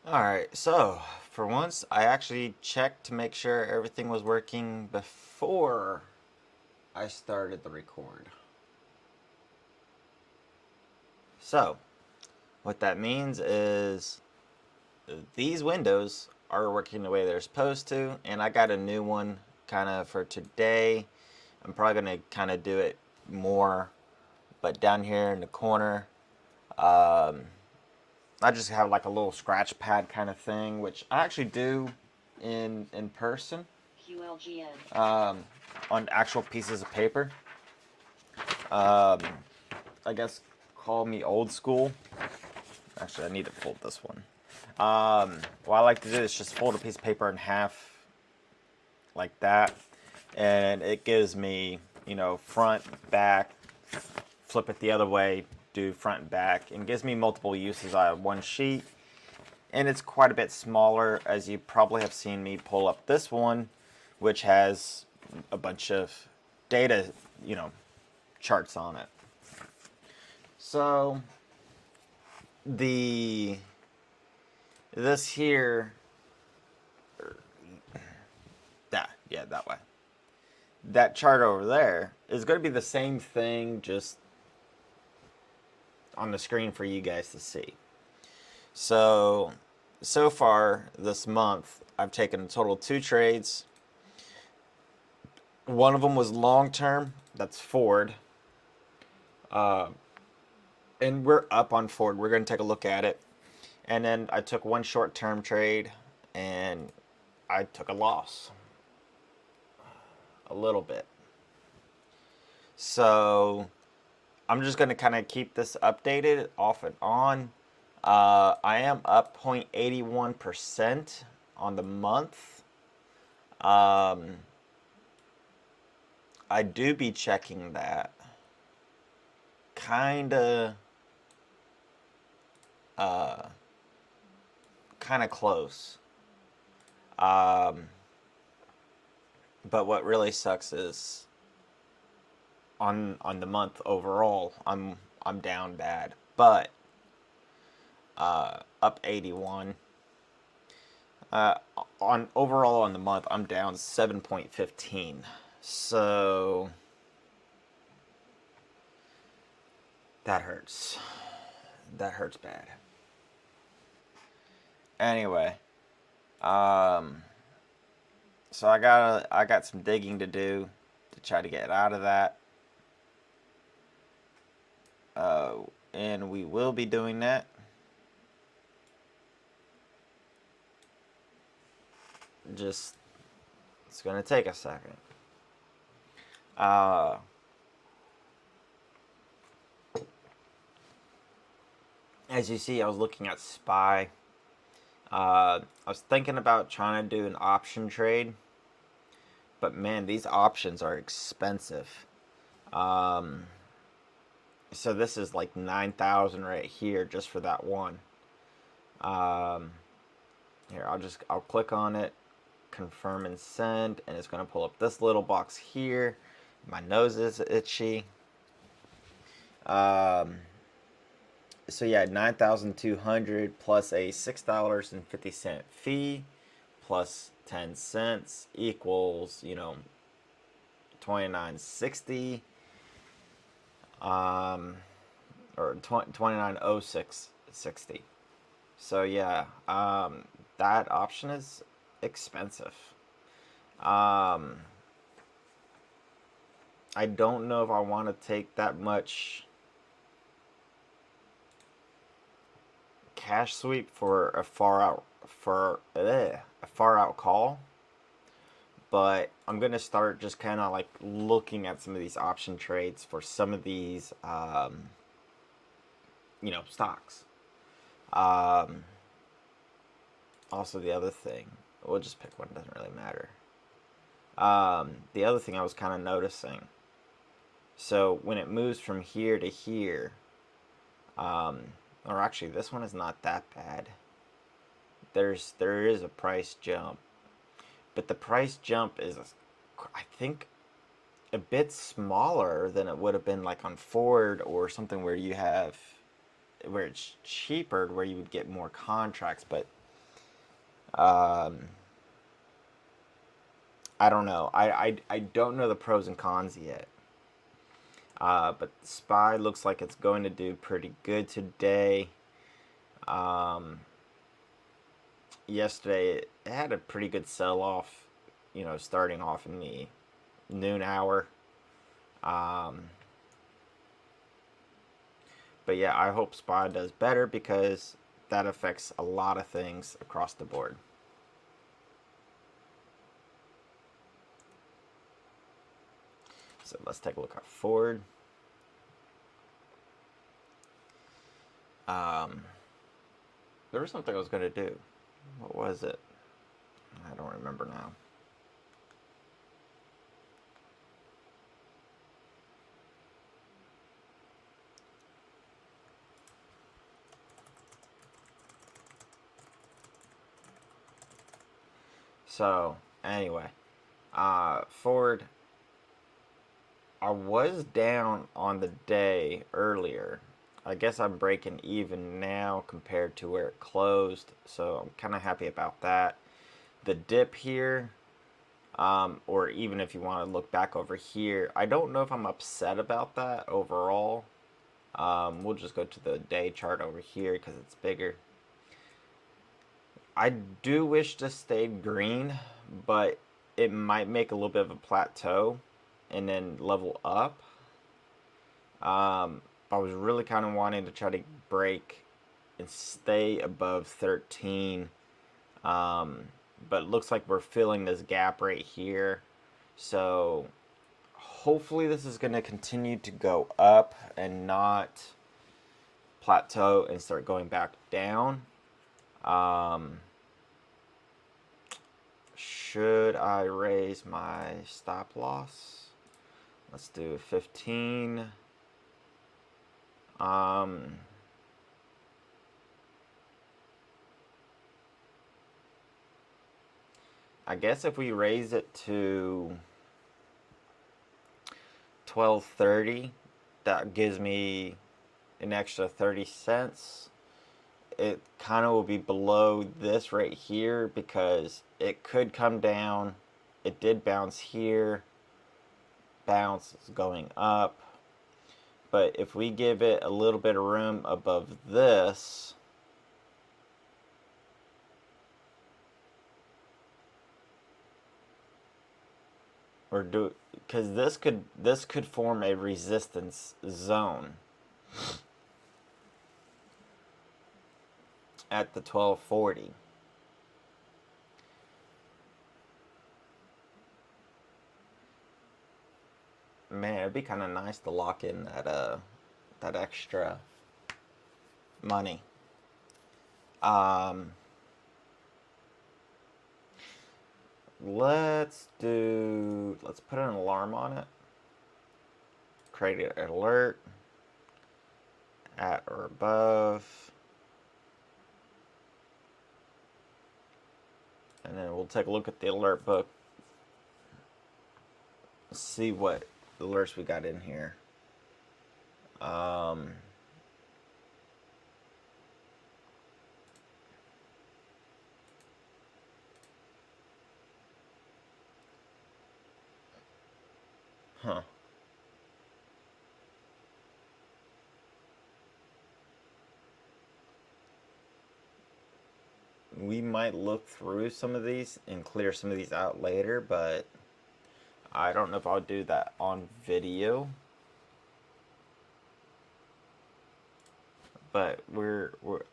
Alright, so for once I actually checked to make sure everything was working before I started the record. So, what that means is these windows are working the way they're supposed to, and I got a new one kind of for today. I'm probably going to kind of do it more, but down here in the corner, um, I just have like a little scratch pad kind of thing, which I actually do in person. On actual pieces of paper. Um, I guess call me old school. Actually, I need to fold this one. What I like to do is just fold a piece of paper in half like that, and it gives me, front, back, flip it the other way, do front and back, and gives me multiple uses out of one sheet. And it's quite a bit smaller, as you probably have seen me pull up this one, which has a bunch of data, charts on it. So the this here, that way. That chart over there is going to be the same thing, just on the screen for you guys to see. So far this month, I've taken a total of 2 trades. One of them was long term. That's Ford. And we're up on Ford. We're going to take a look at it. And then I took one short term trade, and I took a loss. A little bit. So I'm just going to kind of keep this updated off and on. I am up 0.81% on the month. I do be checking that. Kinda close. But what really sucks is on the month overall, I'm down bad. But up 81. On overall on the month, I'm down 7.15. So that hurts. That hurts bad. Anyway, so I got some digging to do to try to get out of that. And we will be doing that. Just, it's gonna take a second. As you see, I was looking at SPY. I was thinking about trying to do an option trade, but man, these options are expensive. So this is like 9,000 right here just for that one. Here, I'll click on it, confirm and send, and it's gonna pull up this little box here. My nose is itchy. So yeah, 9,200 plus a $6.50 fee plus 10 cents equals, 29.60, or 29.0660. So yeah, that option is expensive. I don't know if I want to take that much cash sweep for a far out call, but I'm gonna start just kind of like looking at some of these option trades for some of these stocks. Also, the other thing, we'll just pick one, doesn't really matter. The other thing I was kind of noticing, so when it moves from here to here, or actually this one is not that bad. There is a price jump, but the price jump is, I think, a bit smaller than it would have been like on Ford or something where it's cheaper, where you would get more contracts. But Um, I don't know. I don't know the pros and cons yet. But SPY looks like it's going to do pretty good today. Yesterday it had a pretty good sell-off, starting off in the noon hour. But yeah, I hope SPY does better because that affects a lot of things across the board. So let's take a look at Ford. There was something I was going to do. What was it? I don't remember now. So, anyway, Ford, I was down on the day earlier. I guess I'm breaking even now compared to where it closed, so I'm kind of happy about that. The dip here, or even if you want to look back over here, I don't know if I'm upset about that overall. We'll just go to the day chart over here because it's bigger. I do wish to stay green, but it might make a little bit of a plateau and then level up. I was really kind of wanting to try to break and stay above 13. But it looks like we're filling this gap right here. So hopefully this is going to continue to go up and not plateau and start going back down. Should I raise my stop loss? Let's do 15. I guess if we raise it to 12.30, that gives me an extra 30 cents. It kind of will be below this right here because it could come down. It did bounce here. Bounce is going up. But if we give it a little bit of room above this, or do, because this could form a resistance zone at the 1240. Man, it'd be kind of nice to lock in that extra money. Let's put an alarm on it. Create an alert at or above. And then we'll take a look at the alert book. See what alerts we got in here. Huh. We might look through some of these and clear some of these out later, but I don't know if I'll do that on video. But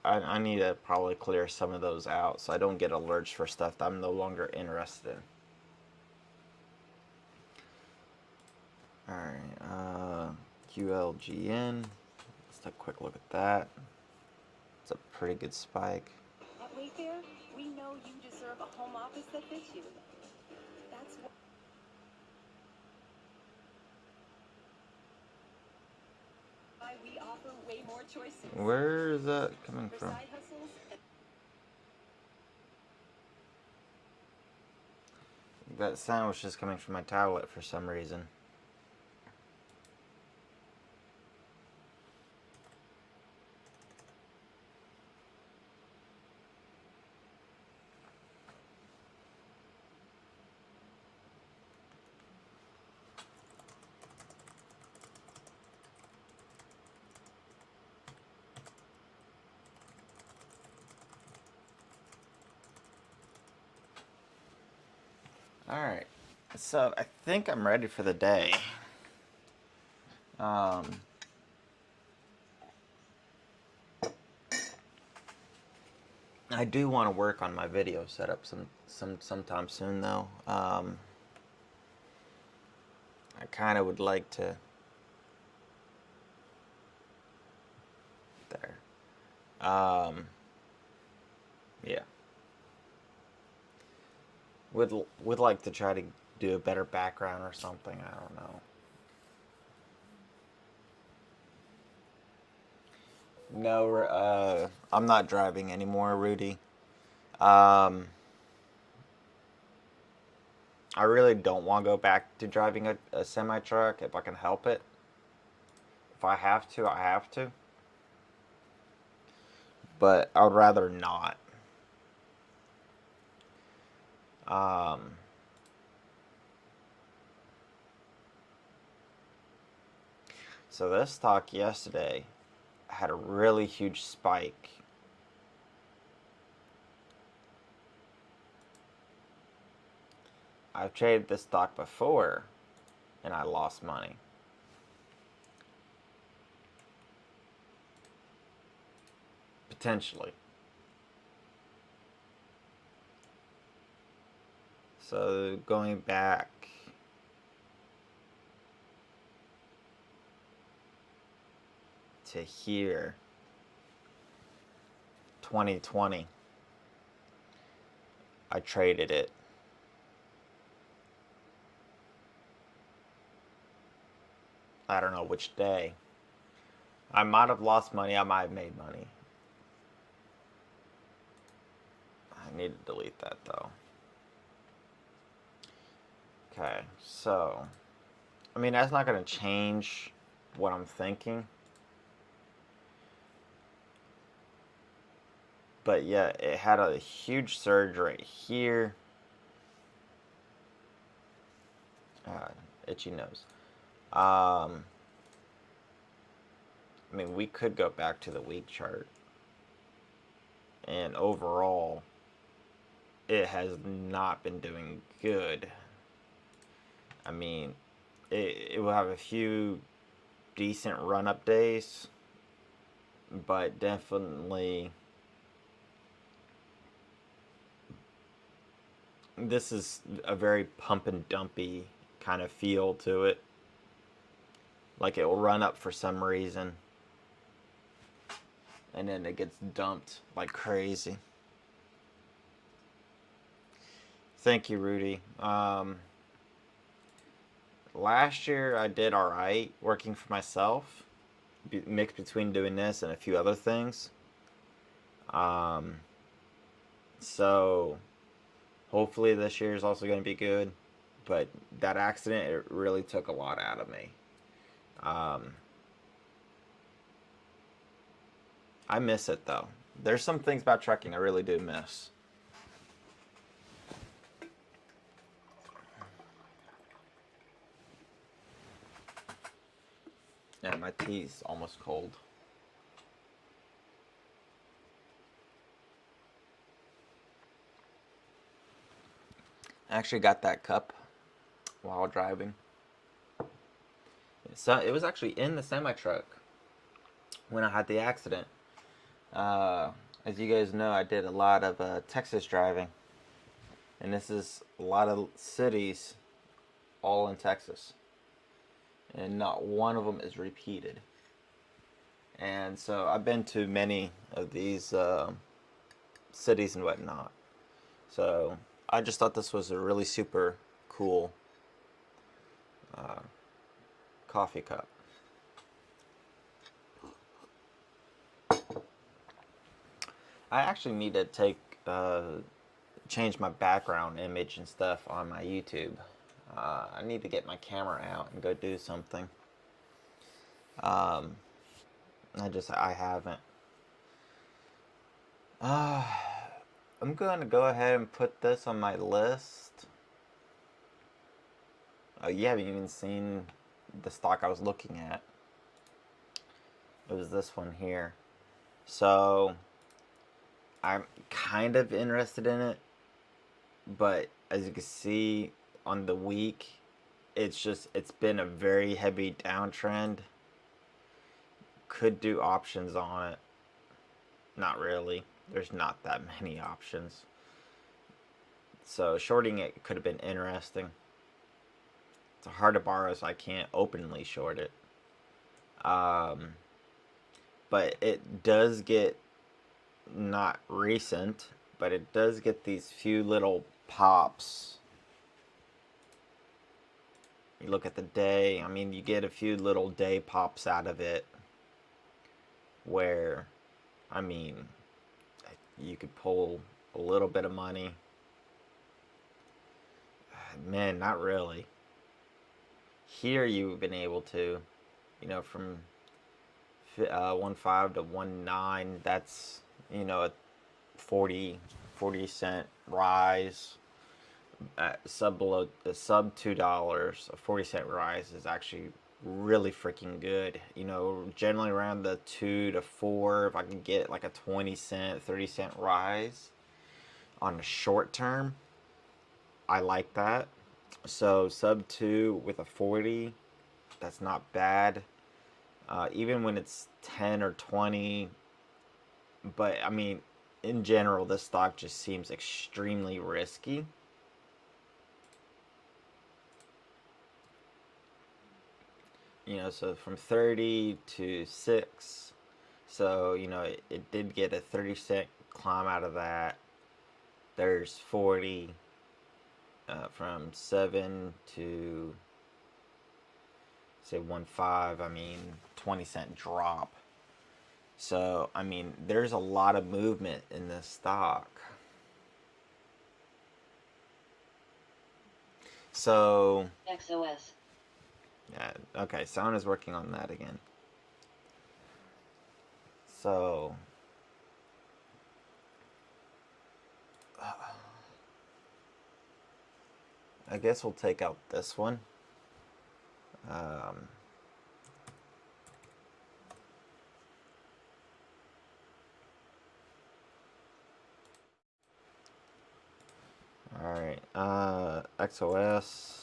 I need to probably clear some of those out so I don't get alerts for stuff that I'm no longer interested in. Alright, QLGN. Let's take a quick look at that. It's a pretty good spike. At Wayfair, we know you deserve a home office that fits you. That's why we offer way more choices. Where is that coming from? Side hustles. That sound was just coming from my tablet for some reason. Alright, so I think I'm ready for the day. I do want to work on my video setup sometime soon, though. I kind of would like to. There. Yeah. Would like to try to do a better background or something. I don't know. No, I'm not driving anymore, Rudy. I really don't want to go back to driving a semi truck if I can help it. If I have to, I have to. But I would rather not. So this stock yesterday had a really huge spike. I've traded this stock before and I lost money. Potentially. So going back to here, 2020, I traded it. I don't know which day. I might have lost money, I might have made money. I need to delete that though. Okay, so, I mean, that's not going to change what I'm thinking. But yeah, it had a huge surge right here. Itchy nose. I mean, we could go back to the week chart. And overall, it has not been doing good. I mean, it will have a few decent run-up days, but definitely this is a very pump and dumpy kind of feel to it. Like it will run up for some reason, and then it gets dumped like crazy. Thank you, Rudy. Last year I did alright working for myself, mixed between doing this and a few other things. So hopefully this year is also going to be good. But that accident, it really took a lot out of me. I miss it though. There's some things about trucking I really do miss. Yeah, my tea's almost cold. I actually got that cup while driving. So it was actually in the semi truck when I had the accident. As you guys know, I did a lot of Texas driving, and this is a lot of cities all in Texas, and not one of them is repeated. And so I've been to many of these cities and whatnot. So I just thought this was a really super cool coffee cup. I actually need to change my background image and stuff on my YouTube. I need to get my camera out and go do something. I haven't. I'm going to go ahead and put this on my list. Oh, you haven't even seen the stock I was looking at. It was this one here. So I'm kind of interested in it. but as you can see on the week, it's been a very heavy downtrend. Could do options on it. Not really. There's not that many options. So shorting it could have been interesting. It's hard to borrow, so I can't openly short it. But it does get, not recent, but it does get these few little pops. You look at the day, I mean, you get a few little day pops out of it where, I mean, you could pull a little bit of money. Man, not really. Here you've been able to, from 1.5 to 1.9, that's, a 40 cent rise. Sub $2, a 40-cent rise is actually really freaking good. Generally around the 2 to 4, if I can get like a 20 cent, 30 cent rise on a short term, I like that. So sub 2 with a 40, that's not bad. Even when it's 10 or 20, but I mean, in general, this stock just seems extremely risky. So from 30 to 6, so it did get a 30-cent climb out of that. There's 40 from 7 to say 1.5, I mean 20-cent drop. So I mean, there's a lot of movement in this stock. So XOS. yeah, okay, sound is working on that again. So I guess we'll take out this one. Alright, XOS.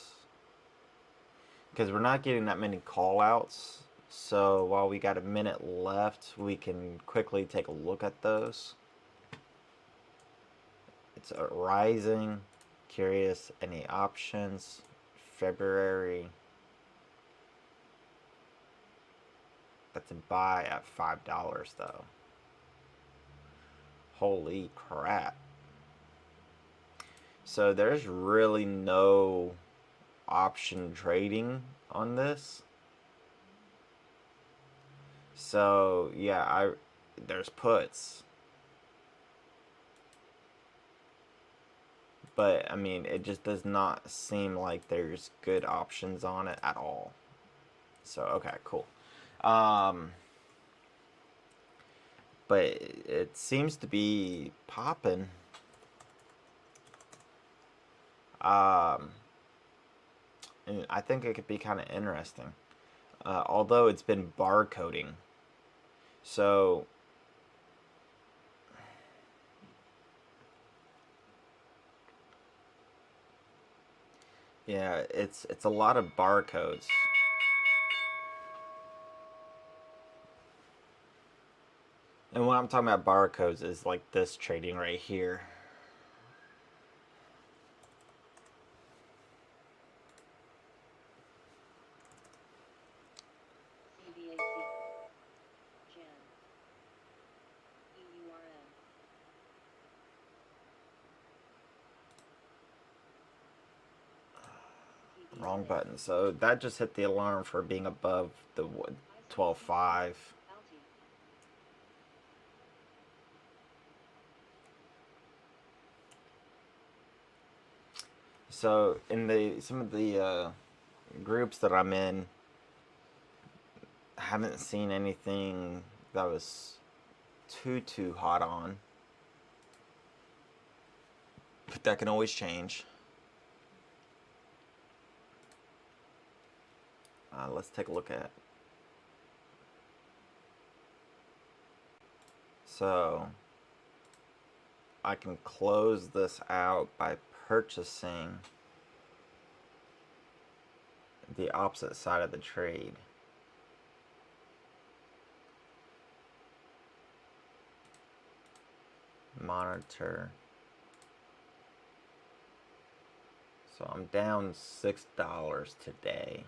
Because we're not getting that many call outs. So while we got a minute left, we can quickly take a look at those. It's a rising. Curious, any options? February. That's a buy at $5 though. Holy crap. So there's really no option trading on this. So yeah, there's puts. But I mean, it just does not seem like there's good options on it at all. So okay, cool. But it seems to be popping. And I think it could be kind of interesting. Although it's been barcoding. So yeah, it's a lot of barcodes. And when I'm talking about barcodes is like this trading right here. CBAC. Jan. EURN. Wrong button. So that just hit the alarm for being above the 12.5. So in some of the groups that I'm in, I haven't seen anything that was too hot on. But that can always change. Let's take a look at. So I can close this out by purchasing the opposite side of the trade. Monitor. So I'm down $6 today.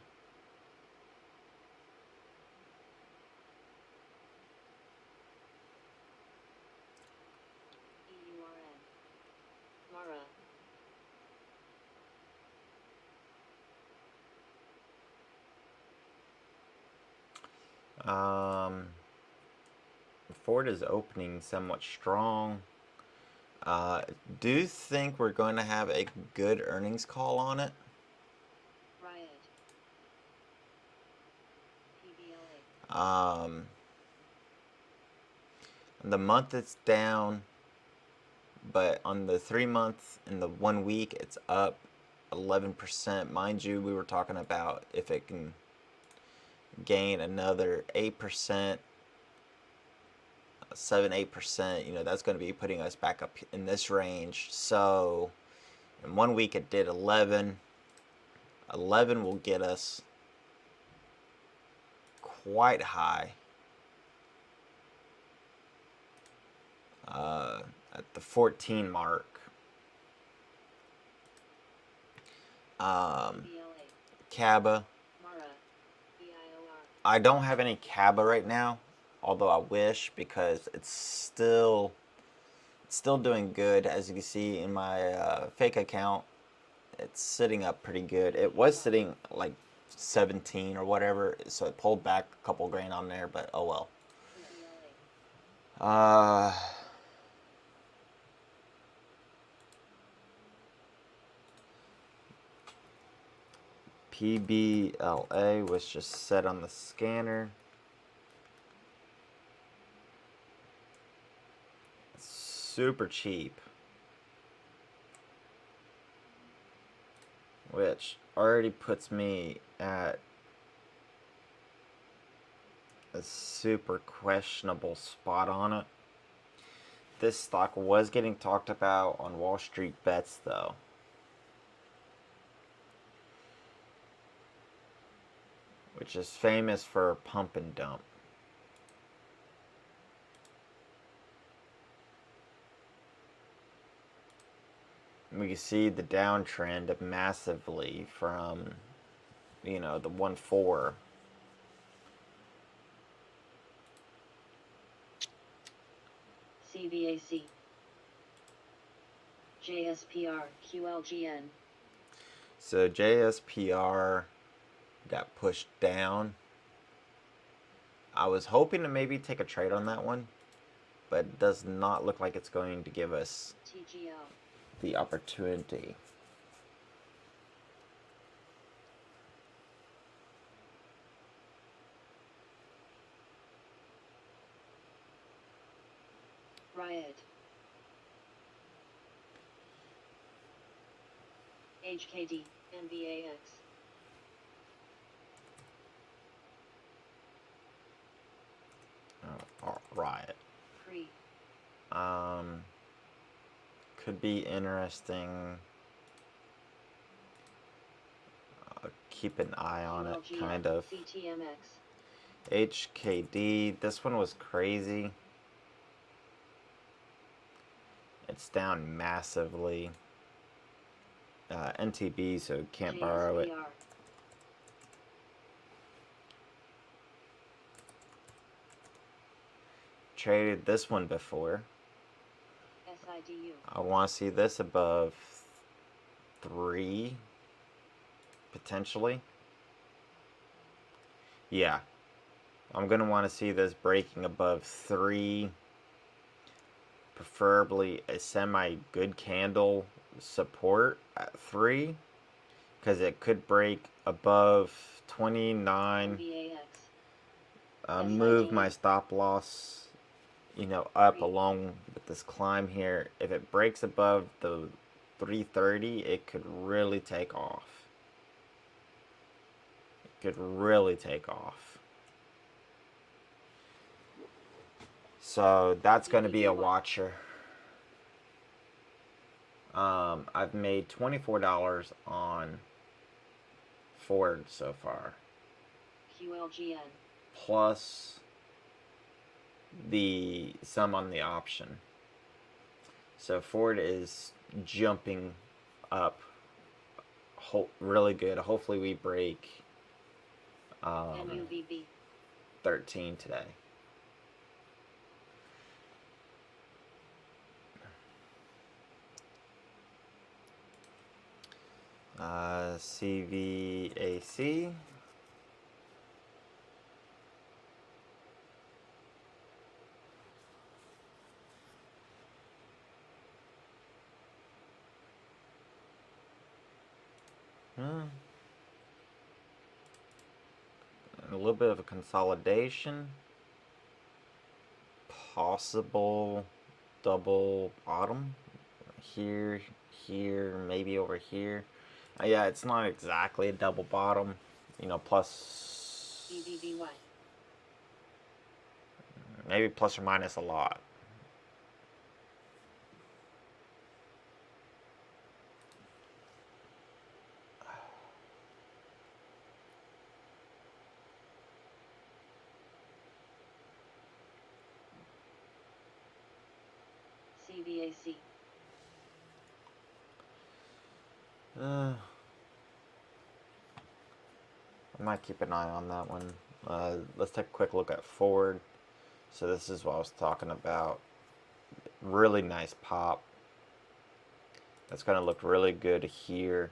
EURN. Mara. Ford is opening somewhat strong. Do you think we're going to have a good earnings call on it? Riot. PBLA. The month it's down, but on the 3 month and the 1 week it's up 11%. Mind you, we were talking about if it can gain another 8%, 7-8%, you know, that's going to be putting us back up in this range. So in 1 week it did 11 will get us quite high at the 14 mark. Kaba. I don't have any Kaba right now, although I wish, because it's still doing good. As you can see in my fake account, it's sitting up pretty good. It was sitting like 17 or whatever, so it pulled back a couple grand on there, but oh well. PBLA was just set on the scanner. Super cheap, which already puts me at a super questionable spot on it. This stock was getting talked about on Wall Street Bets though. Which is famous for pump and dump. We can see the downtrend massively from, you know, the 1.4. CVAC. JSPR QLGN. So JSPR got pushed down. I was hoping to maybe take a trade on that one, but it does not look like it's going to give us TGL. the opportunity. Riot. HKD, NVAX. Riot. Pre. Could be interesting. Keep an eye on it, QLGN, kind of. CTMX. HKD, this one was crazy. It's down massively. NTB, so can't borrow it. JSPR. Traded this one before. SIDU. I want to see this above 3, potentially. Yeah. I'm going to want to see this breaking above 3. Preferably a semi-good candle support at 3. Because it could break above 29. NVAX. Move my stop loss, you know, up along with this climb here. If it breaks above the 330, it could really take off. It could really take off. So that's going to be a watcher. I've made $24 on Ford so far, QLGN. plus the sum on the option. So Ford is jumping up really good. Hopefully we break NUVB. 13 today. CVAC. A little bit of a consolidation. Possible double bottom. Here, here, maybe over here. Yeah, it's not exactly a double bottom. You know, plus... BBBY. Maybe plus or minus a lot. CVAC. I might keep an eye on that one. Let's take a quick look at Ford. So this is what I was talking about. Really nice pop. That's going to look really good here.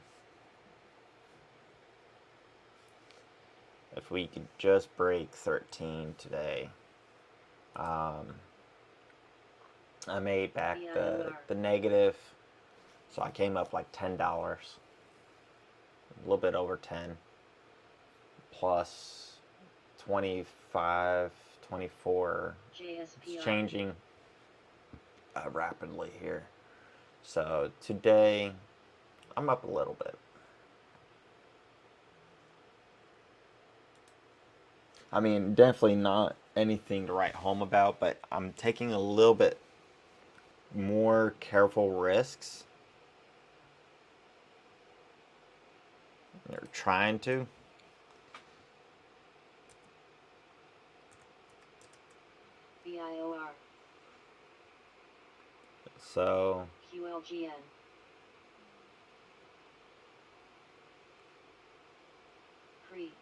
If we could just break 13 today. I made back the negative. So I came up like $10. A little bit over 10. Plus 25, 24. It's changing rapidly here. So today, I'm up a little bit. I mean, definitely not anything to write home about, but I'm taking a little bit more careful risks. Or trying to. BIOR. So QLGN. Pre.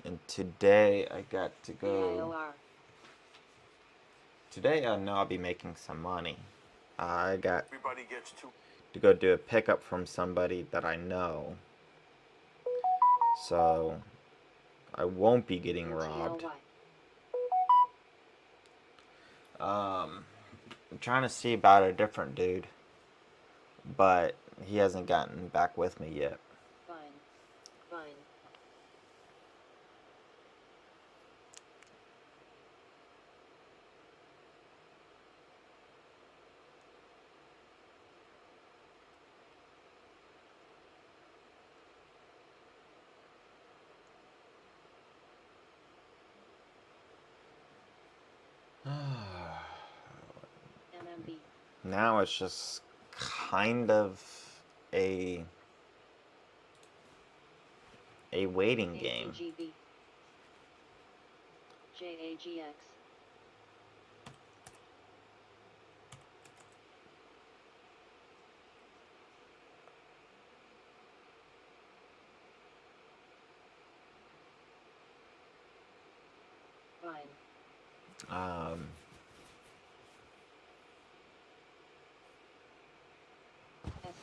and today I got to go. BIOR. Today I know I'll be making some money. I got Everybody gets to go do a pickup from somebody that I know. So I won't be getting robbed. OTLY. I'm trying to see about a different dude, but he hasn't gotten back with me yet. Fine. Fine. MMB. Now it's just kind of a waiting game. AGB. JAGX. Fine.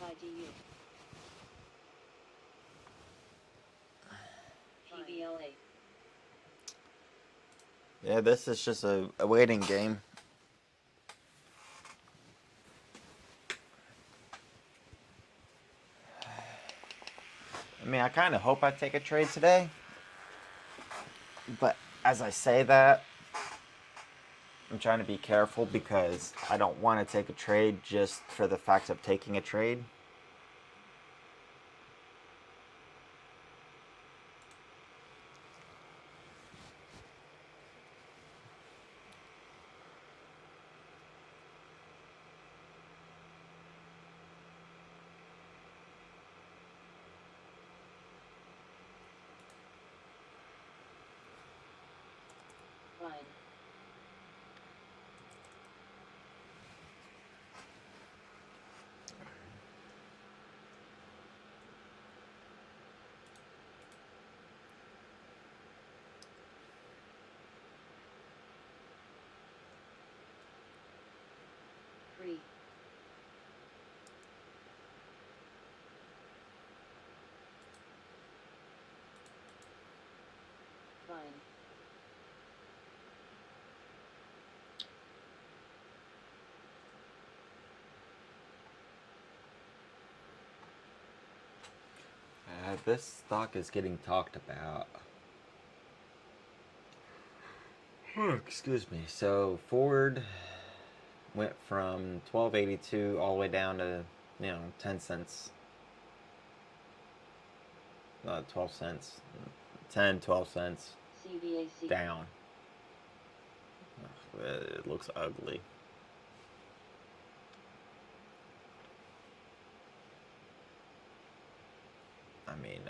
SIDU. PBLA. Yeah, this is just a waiting game. I mean, I kind of hope I take a trade today. But as I say that, I'm trying to be careful because I don't want to take a trade just for the fact of taking a trade. this stock is getting talked about. Excuse me. So Ford went from 12.82 all the way down to 10 cents. 12 cents. 10, 12 cents CVAC. down. It looks ugly. I mean,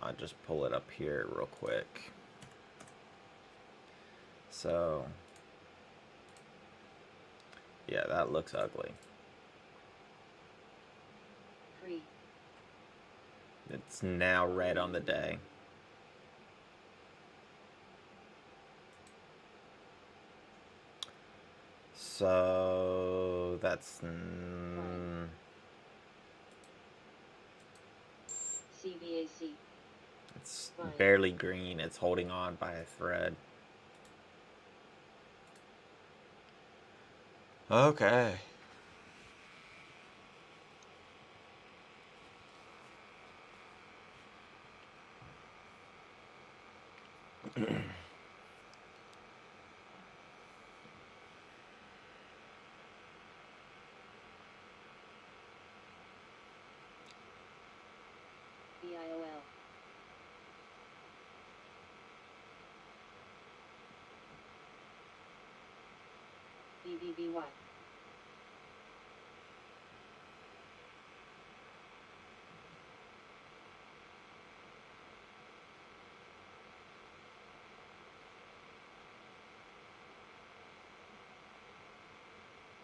I'll just pull it up here real quick. So, yeah, that looks ugly. Free. It's now red on the day. So, that's... CVAC. It's Fine. barely green. It's holding on by a thread. Okay. BIOL. BBBY.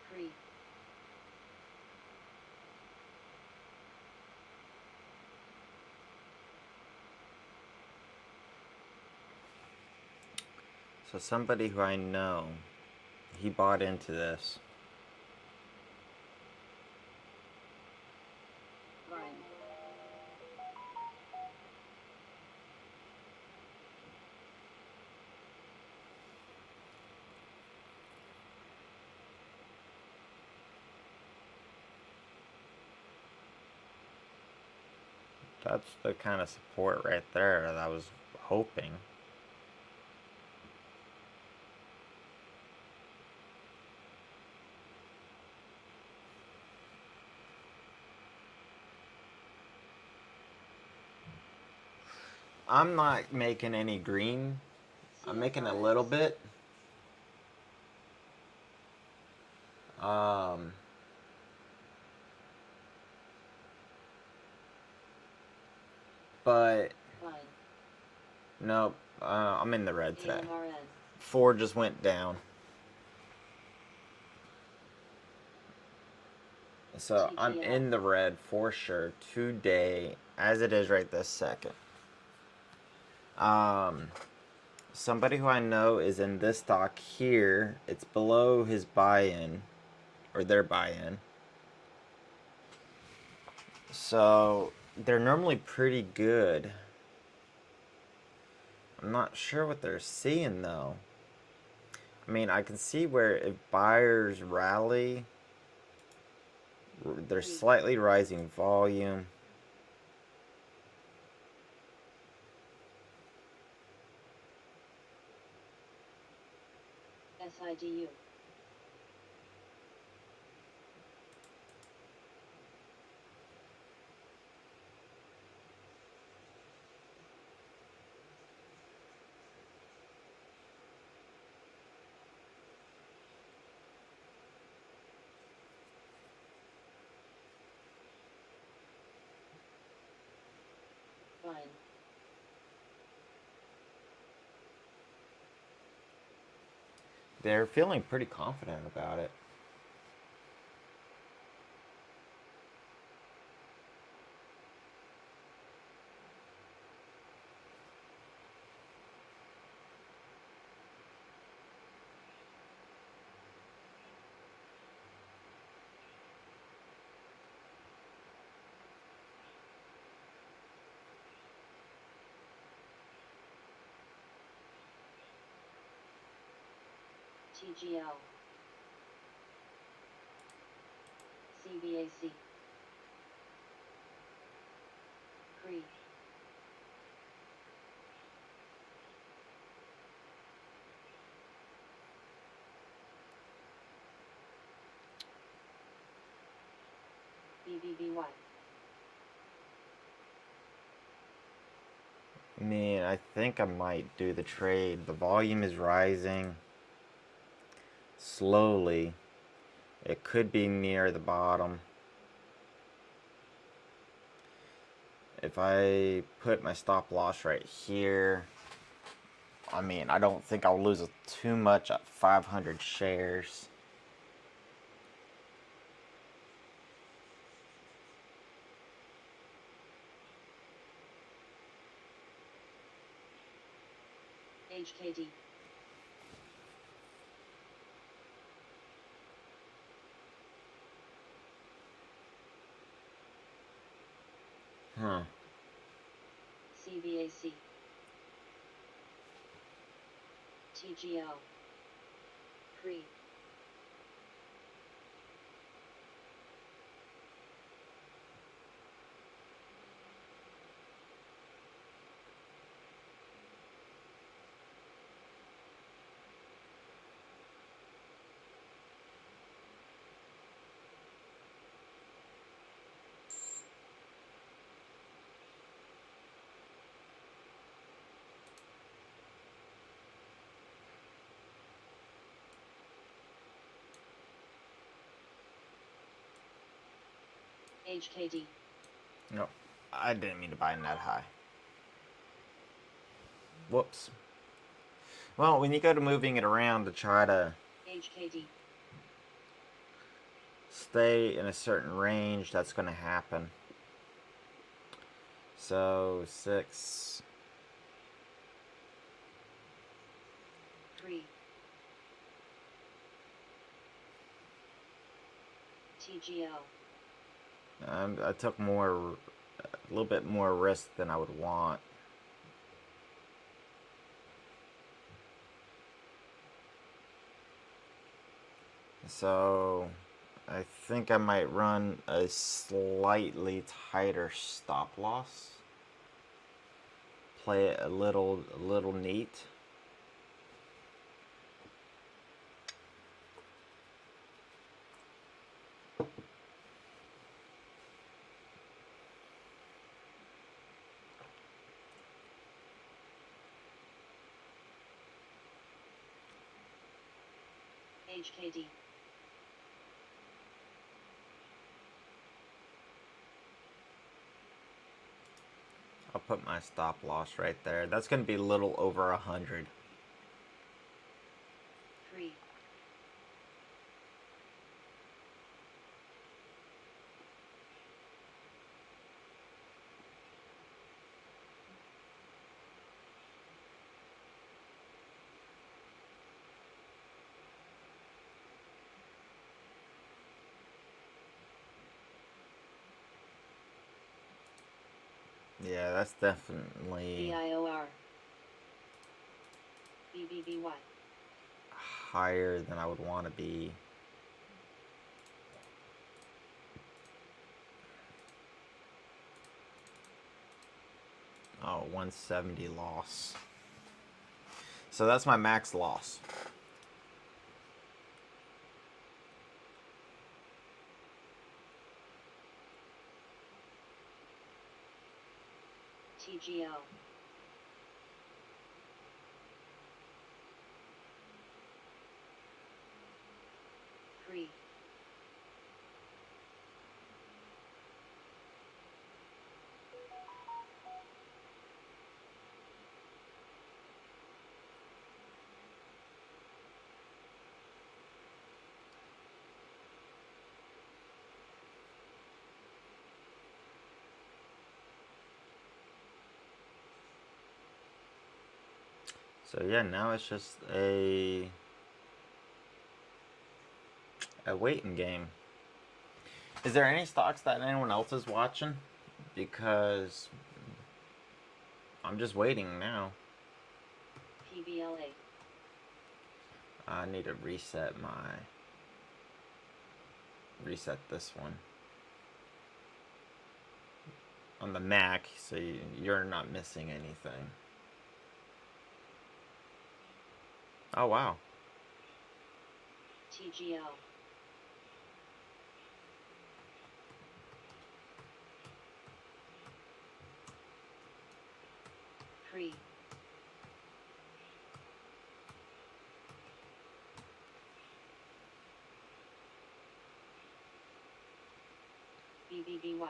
Free. So somebody who I know, he bought into this. Fine. That's the kind of support right there that I was hoping. I'm not making any green. I'm making a little bit. But Fine. nope. I'm in the red today. AMRN. Ford just went down. So I'm TGL. in the red for sure today, as it is right this second. Somebody who I know is in this stock here. It's below his buy-in, or their buy-in. So they're normally pretty good. I'm not sure what they're seeing though. I mean, I can see where if buyers rally, they're slightly rising volume. SIDU. Fine. They're feeling pretty confident about it. TGL. CVAC. Pre. BBBY. I mean, I think I might do the trade. The volume is rising slowly. It could be near the bottom. If I put my stop loss right here, I mean, I don't think I'll lose too much at 500 shares. HKD. Huh. CVAC. TGL. Pre. HKD. No, I didn't mean to buy in that high. Whoops. Well, when you go to moving it around to try to HKD. stay in a certain range, that's going to happen. So 6. Pre. TGL. I took a little bit more risk than I would want. So I think I might run a slightly tighter stop loss. Play it a little neat. HKD. I'll put my stop loss right there. That's going to be a little over 100. Pre. Yeah, that's definitely BIOR. BBBY. higher than I would want to be. Oh, 170 loss. So that's my max loss. TGL. Pre. So yeah, now it's just a waiting game. Is there any stocks that anyone else is watching? Because I'm just waiting now. PBLA. I need to reset this one. on the Mac, so you're not missing anything. Oh wow. TGL. Pre. BBBY.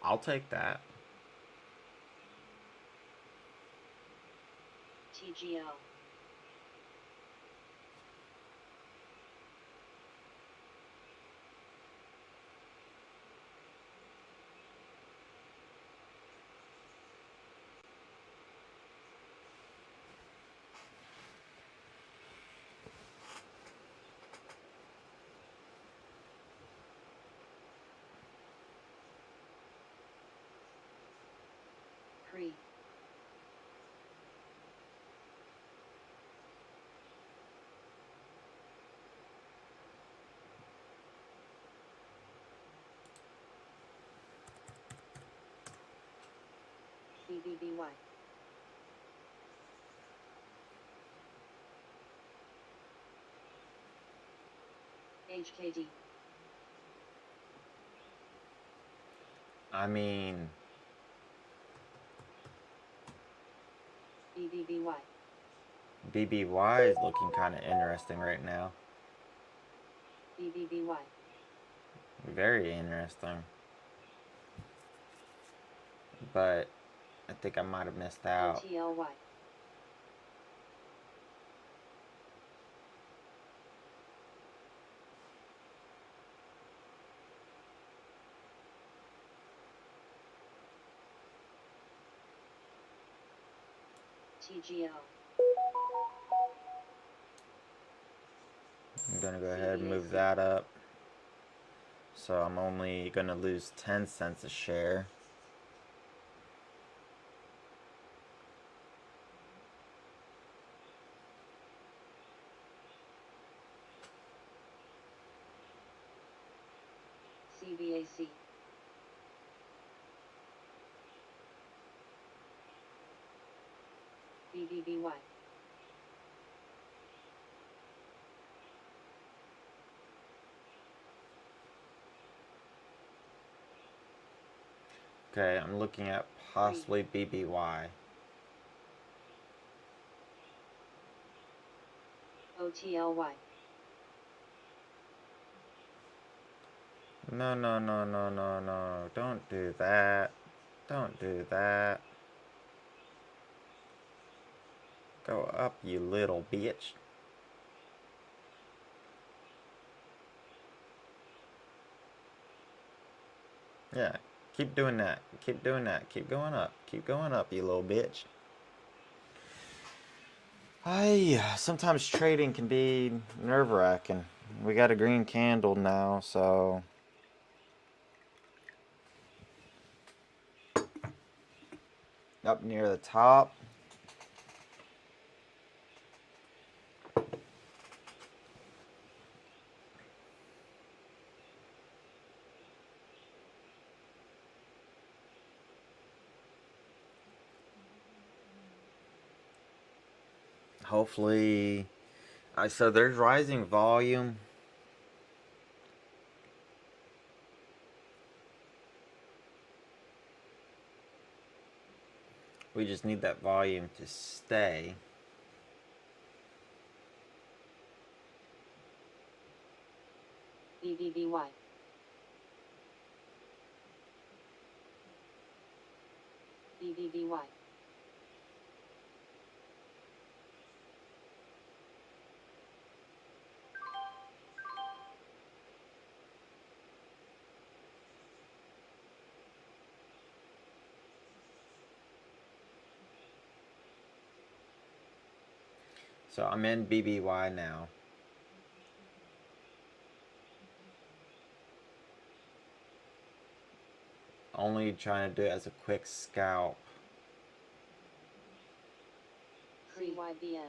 I'll take that. TGL. Pre. BBBY. HKD. I mean, BBBY. BBY is looking kind of interesting right now. BBBY. Very interesting. But I think I might have missed out. OTLY. TGL. I'm gonna go ahead and move that up. So I'm only gonna lose 10 cents a share. CBAC. BBBY. Okay, I'm looking at possibly BBY. OTLY. No, no, no, no, no, no. Don't do that. Don't do that. Go up, you little bitch. Yeah, keep doing that. Keep doing that. Keep going up. Keep going up, you little bitch. Sometimes trading can be nerve-wracking. We got a green candle now, so up near the top. Hopefully, so there's rising volume. We just need that volume to stay. BBBY. BBBY. So I'm in BBY now. only trying to do it as a quick scalp. CYBN.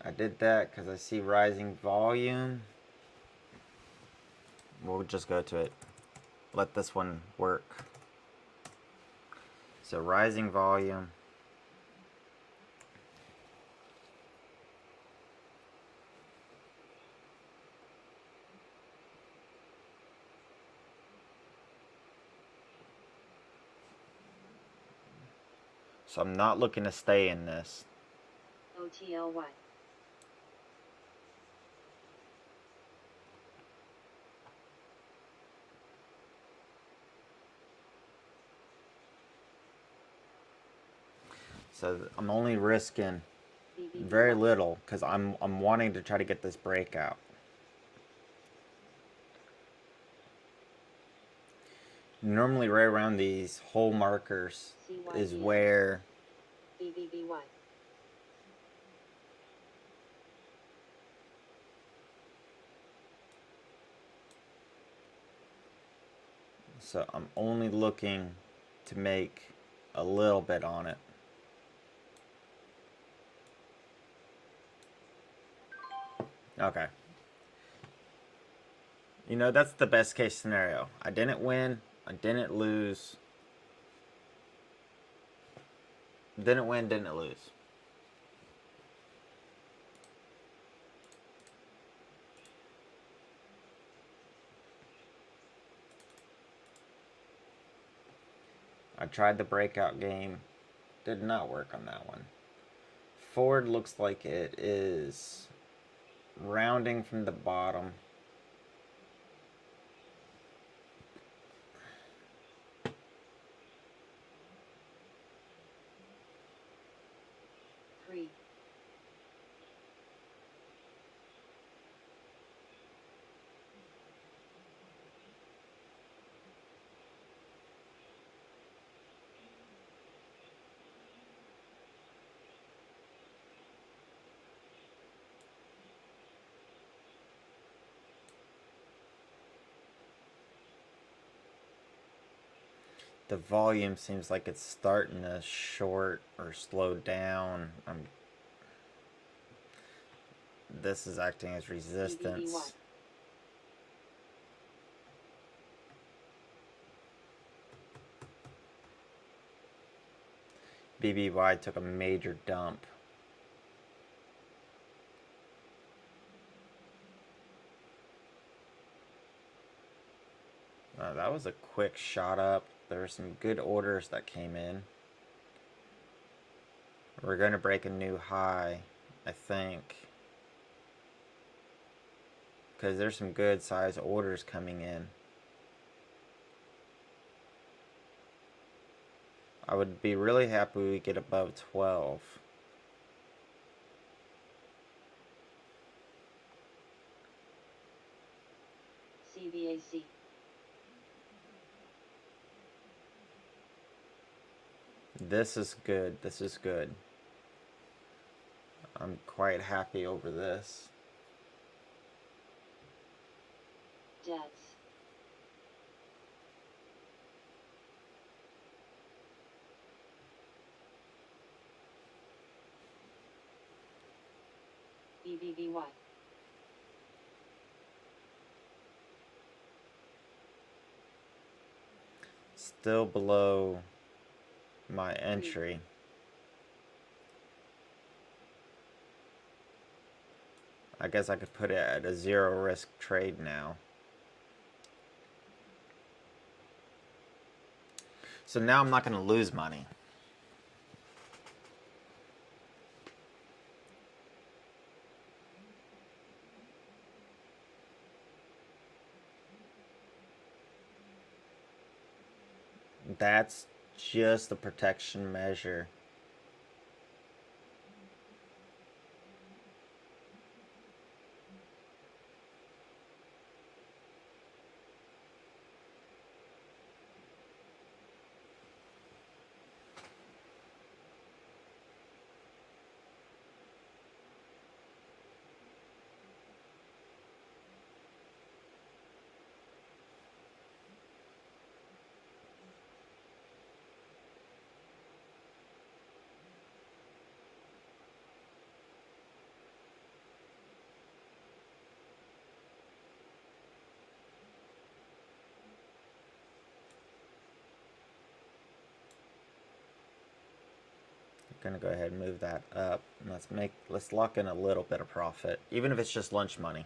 I did that because I see rising volume. We'll just go to it. Let this one work. So rising volume. So I'm not looking to stay in this. OTLY. So I'm only risking BBBY. very little because I'm wanting to try to get this breakout. Normally right around these hole markers is CYBN. where BBBY. so I'm only looking to make a little bit on it. Okay. You know, that's the best case scenario. I didn't win. I didn't lose. Didn't win, didn't lose. I tried the breakout game. Did not work on that one. Forward looks like it is rounding from the bottom. Free. The volume seems like it's starting to short or slow down. This is acting as resistance. BBY took a major dump. That was a quick shot up. There were some good orders that came in. We're going to break a new high, I think. Because there's some good size orders coming in. I would be really happy we get above 12. CVAC. This is good. This is good. I'm quite happy over this. Debts. BBBY. Still below my entry. I guess I could put it at a zero risk trade now. So now I'm not going to lose money. That's just a protection measure. gonna go ahead and move that up. And let's lock in a little bit of profit, even if it's just lunch money.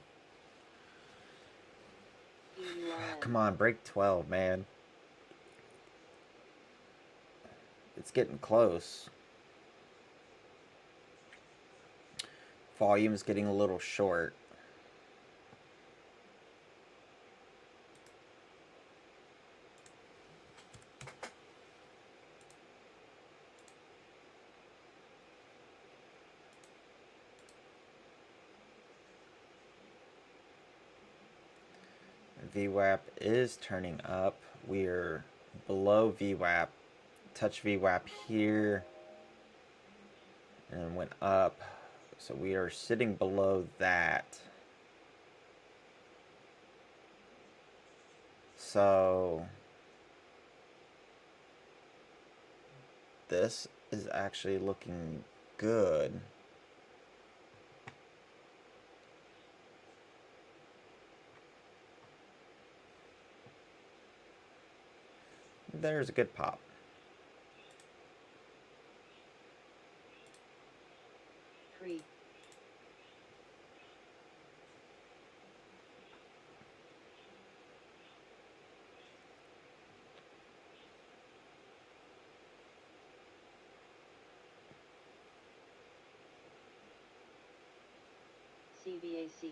Come on, break 12, man. It's getting close. Volume's getting a little short. VWAP is turning up. We're below VWAP. Touch VWAP here and went up. So we are sitting below that. So this is actually looking good. There's a good pop. Free. CVAC.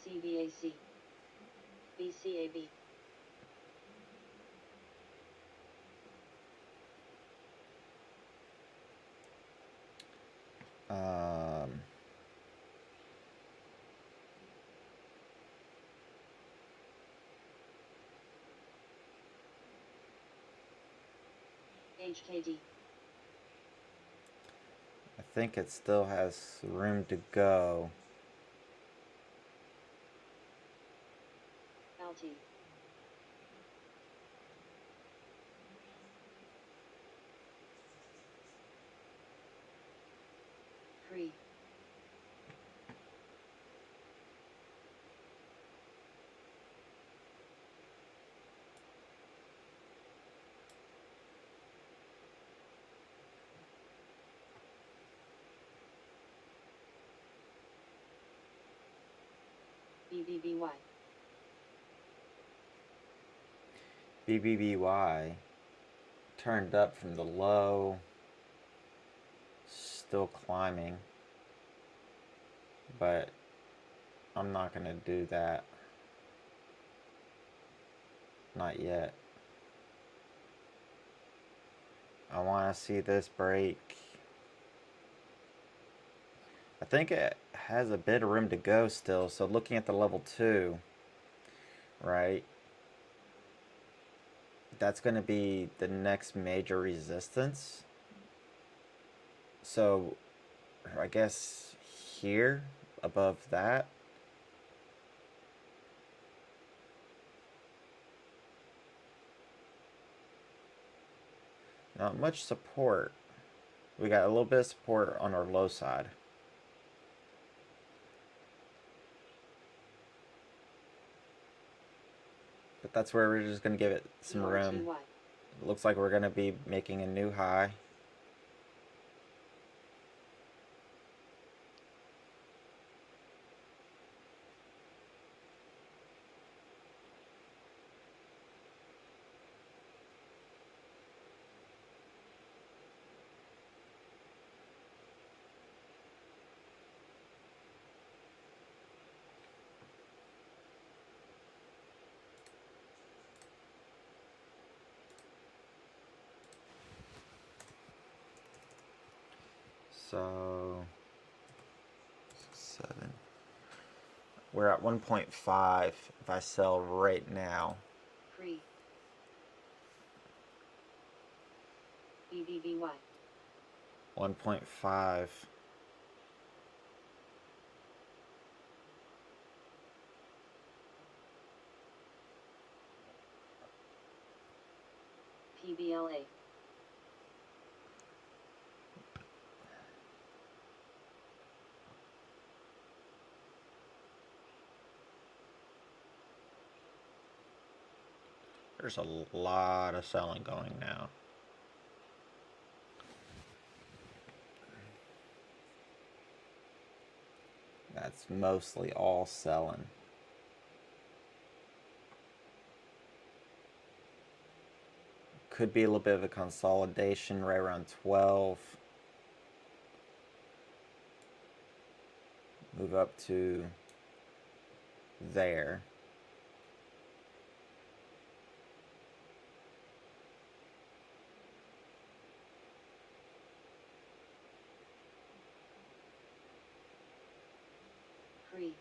CVAC. BCAB. Um, HKD. I think it still has room to go. LT. Free. BBBY. BBBY turned up from the low, still climbing, but I'm not going to do that. Not yet. I want to see this break. I think it has a bit of room to go still, so looking at the level 2, right? That's going to be the next major resistance. So I guess here above that. Not much support. We got a little bit of support on our low side. But that's where we're just going to give it some room. It looks like we're going to be making a new high. So 7. We're at 1.5 if I sell right now. Free. BBBY. 1.5. PBLA. There's a lot of selling going now. That's mostly all selling. Could be a little bit of a consolidation right around 12. Move up to there. Free.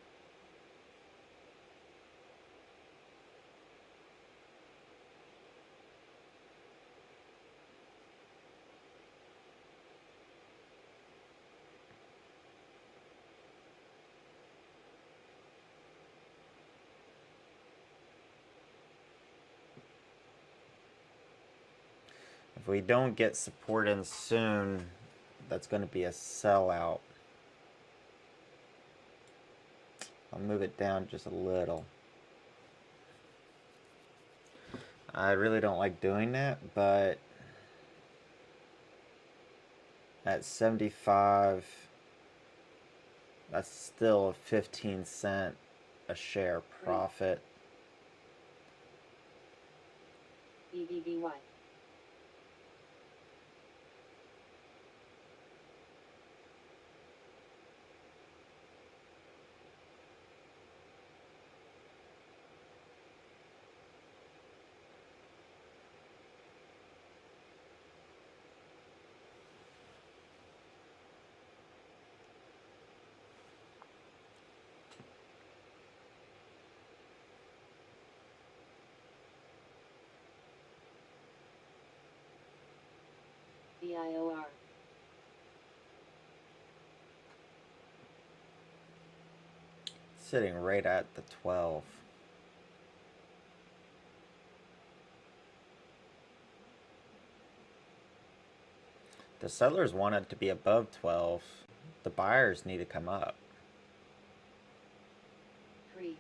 If we don't get support in soon, that's going to be a sellout. I'll move it down just a little. I really don't like doing that, but at 75, that's still a 15-cent a share profit. BBBY. BIOR. Sitting right at the 12. The sellers want it to be above 12. The buyers need to come up. Free.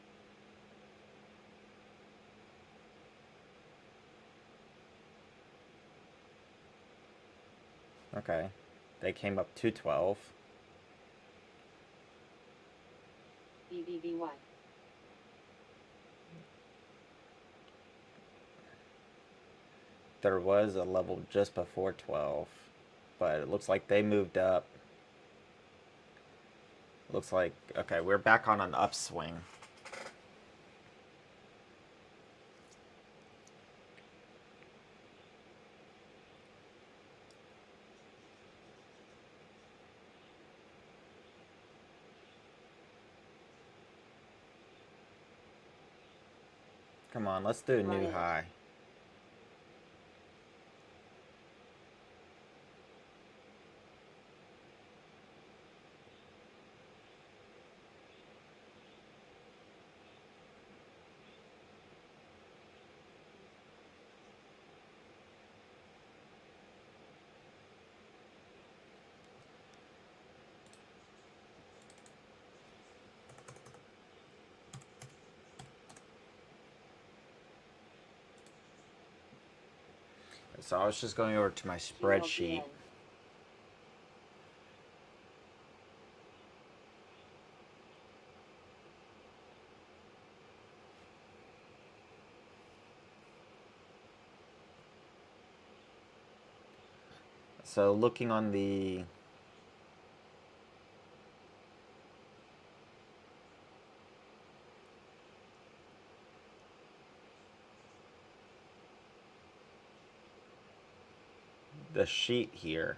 Okay. They came up to 12. BBBY. There was a level just before 12, but it looks like they moved up. Looks like, okay, we're back on an upswing. Come on, let's do a new Riot. high. So I was just going over to my spreadsheet. GLPN. So looking on the sheet here,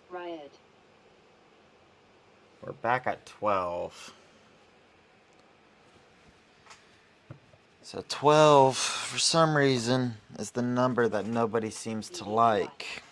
Riot. we're back at 12. So 12, for some reason, is the number that nobody seems to like.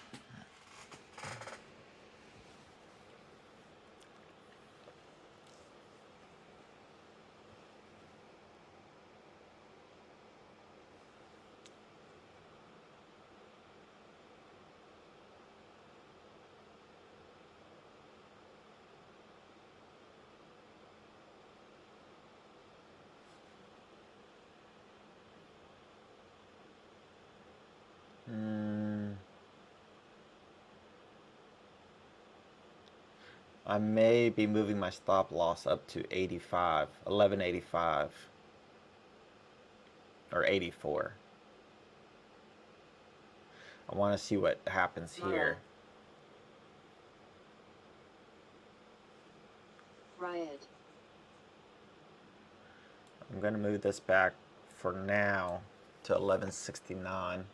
I may be moving my stop loss up to 85, 1185, or 84. I want to see what happens here. Riot. I'm going to move this back for now to 1169.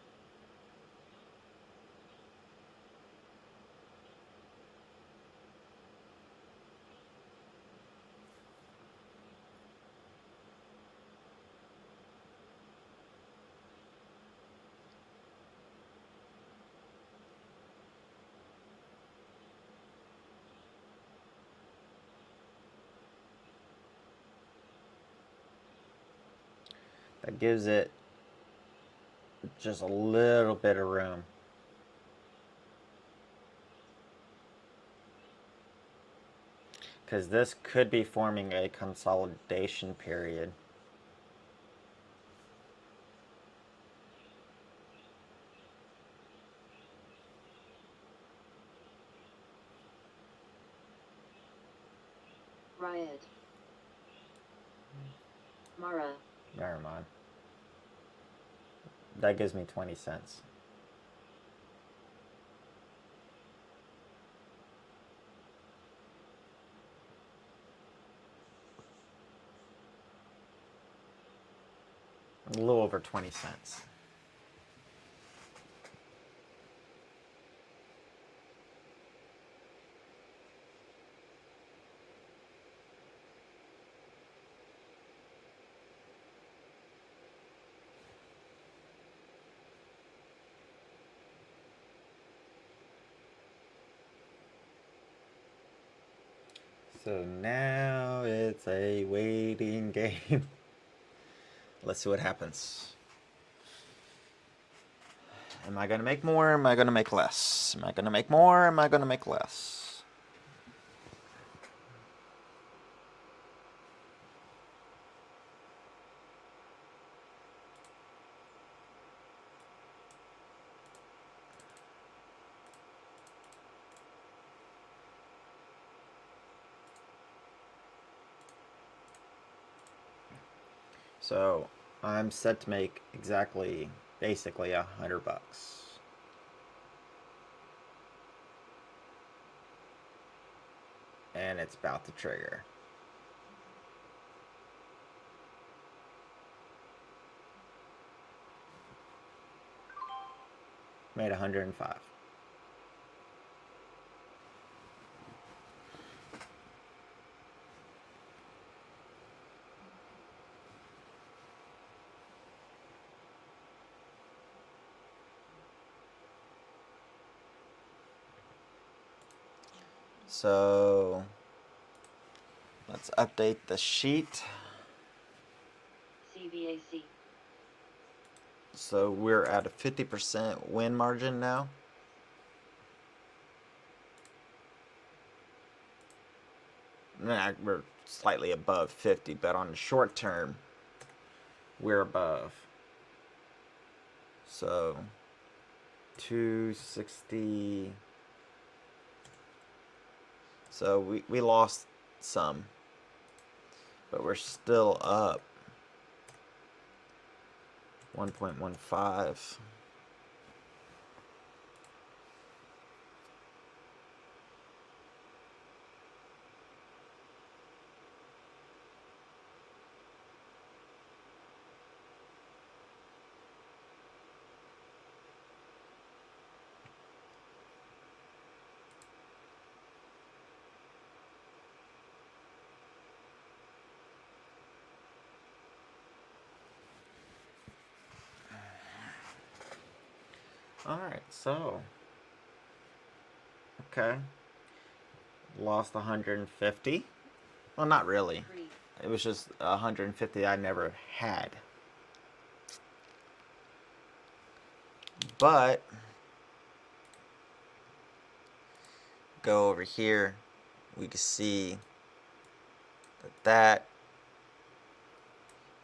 That gives it just a little bit of room. Because this could be forming a consolidation period. Riot. Mara. Never mind. That gives me 20 cents. A little over 20 cents. So now it's a waiting game. Let's see what happens. Am I gonna make more? Am I gonna make less? Am I gonna make more? Am I gonna make less? So I'm set to make exactly, basically $100. And it's about to trigger. Made 105. So let's update the sheet. CVAC. So we're at a 50% win margin now. Nah, we're slightly above 50, but on the short term, we're above. So 260. So we lost some, but we're still up 1.15. Alright, so okay. Lost 150. Well, not really. It was just 150 I never had. But go over here, we can see that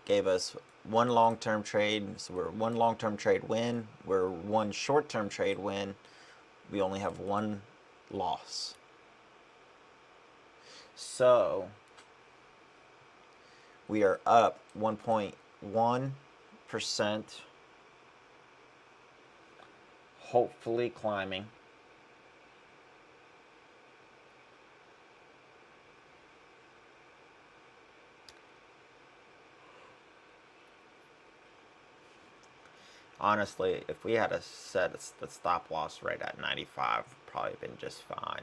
gave us one long-term trade. So we're one long-term trade win. We're one short-term trade win. We only have one loss. So we are up 1.1%, hopefully climbing. Honestly, if we had set the stop loss right at 95, probably been just fine.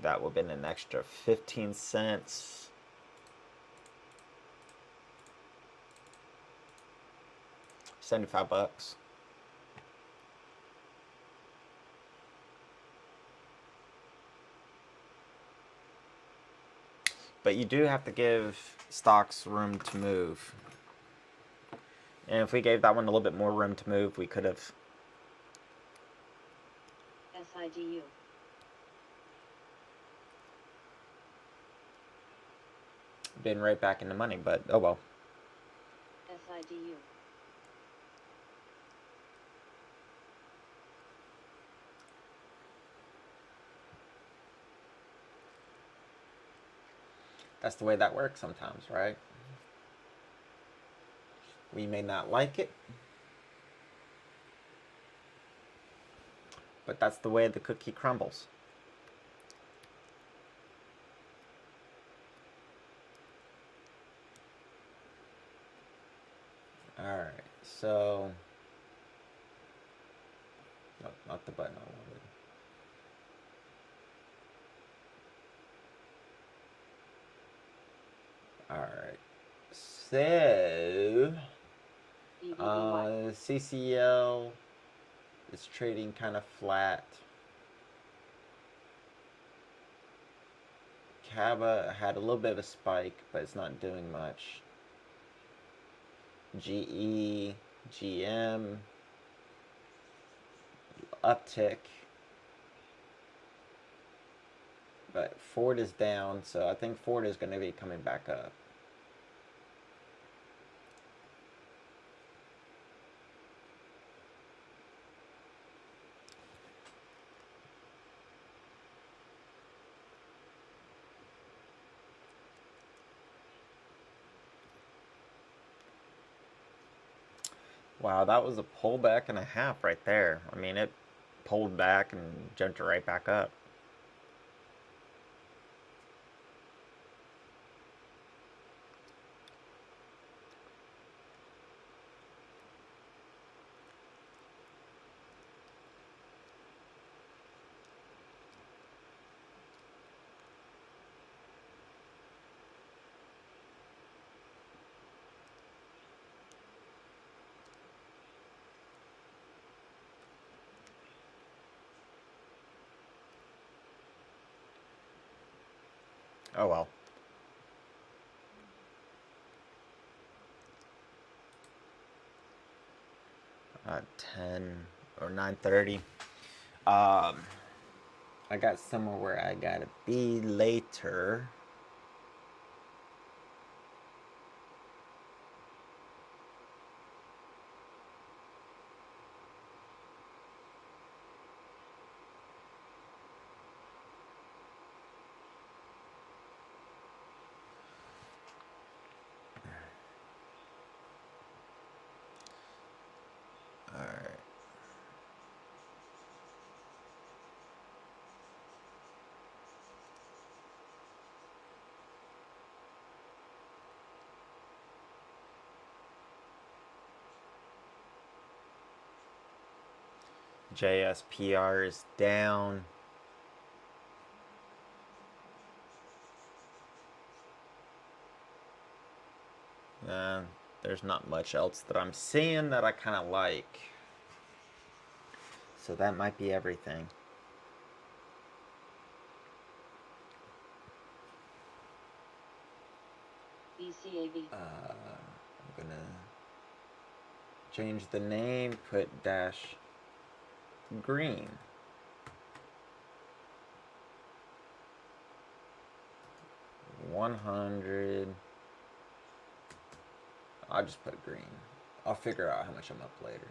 That would have been an extra 15 cents. $75. But you do have to give stocks room to move. And if we gave that one a little bit more room to move, we could have SIDU. been right back in the money, but oh well. SIDU. That's the way that works sometimes, right? We may not like it, but that's the way the cookie crumbles. Alright, so... No, not the button I wanted. Alright, so... CCL is trading kind of flat. Kaba had a little bit of a spike, but it's not doing much. GE, GM, uptick. But Ford is down, so I think Ford is going to be coming back up. Wow, that was a pullback and a half right there. I mean, it pulled back and jumped right back up. Oh well. At 10 or 9:30. I got somewhere where I gotta be later. Alright. JSPR is down. There's not much else that I'm seeing that I kind of like. So that might be everything. BCAV. I'm gonna change the name, put dash green. $100. I'll just put green. I'll figure out how much I'm up later.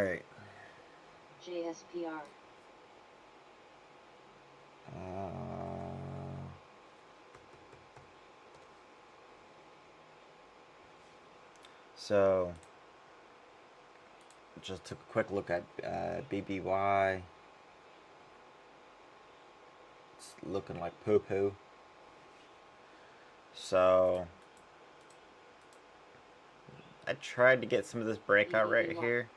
Alright. JSPR. So, just took a quick look at BBY. It's looking like poo-poo. So, I tried to get some of this breakout right here,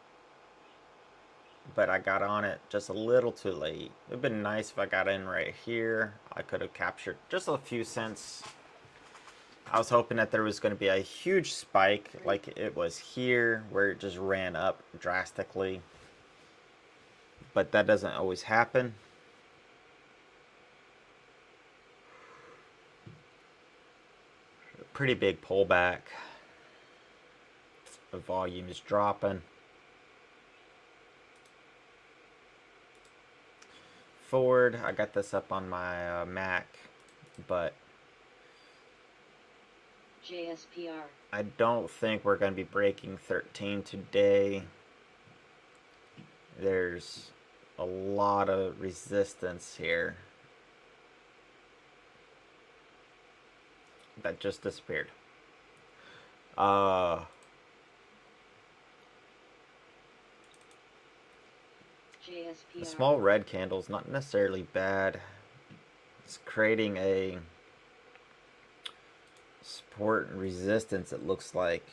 but I got on it just a little too late. It would have been nice if I got in right here. I could have captured just a few cents. I was hoping that there was going to be a huge spike like it was here, where it just ran up drastically. But that doesn't always happen. Pretty big pullback. The volume is dropping. Forward, I got this up on my Mac, but JSPR. I don't think we're going to be breaking 13 today. There's a lot of resistance here that just disappeared. JSPR. The small red candle is not necessarily bad. It's creating a support and resistance, it looks like,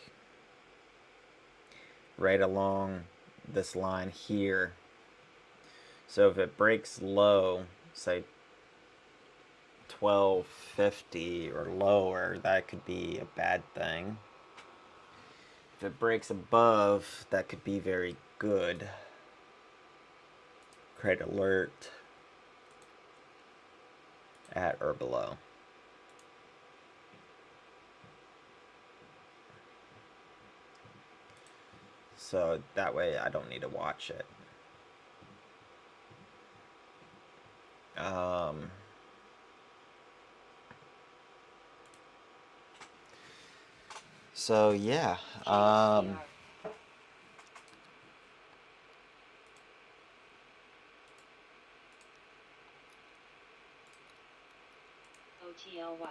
right along this line here. So if it breaks low, say 1250 or lower, that could be a bad thing. If it breaks above, that could be very good. Create alert at or below. So that way I don't need to watch it. So yeah, OTLY.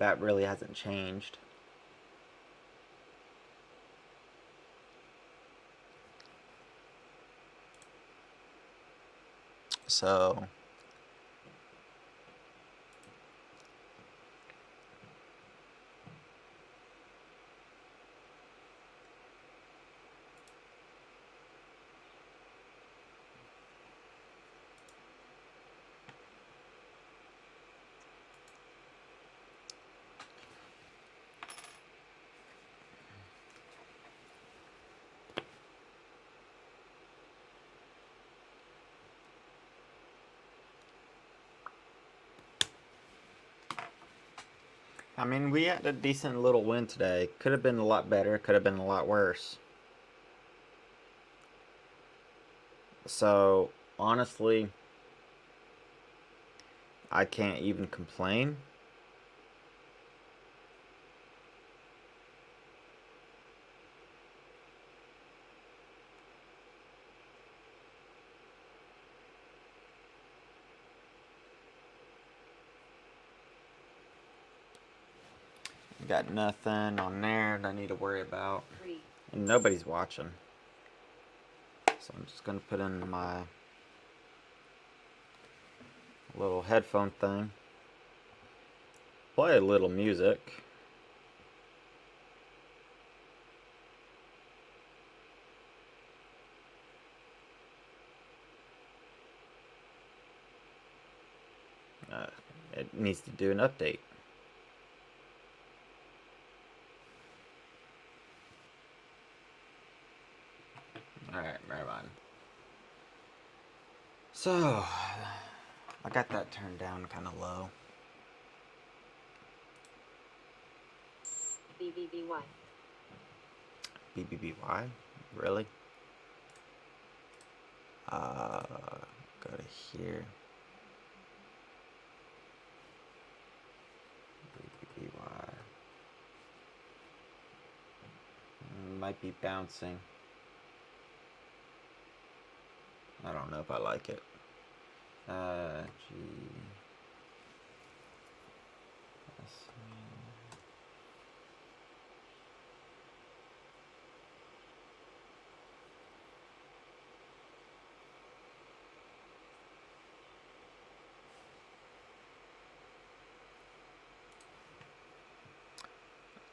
that really hasn't changed. So I mean, we had a decent little win today. Could have been a lot better, could have been a lot worse. So, honestly, I can't even complain. Got nothing on there that I need to worry about. And nobody's watching. So I'm just going to put in my little headphone thing. Play a little music. It needs to do an update. Alright, never mind. So, I got that turned down kind of low. BBBY. BBBY? Really? Go to here. might be bouncing. I don't know if I like it. G.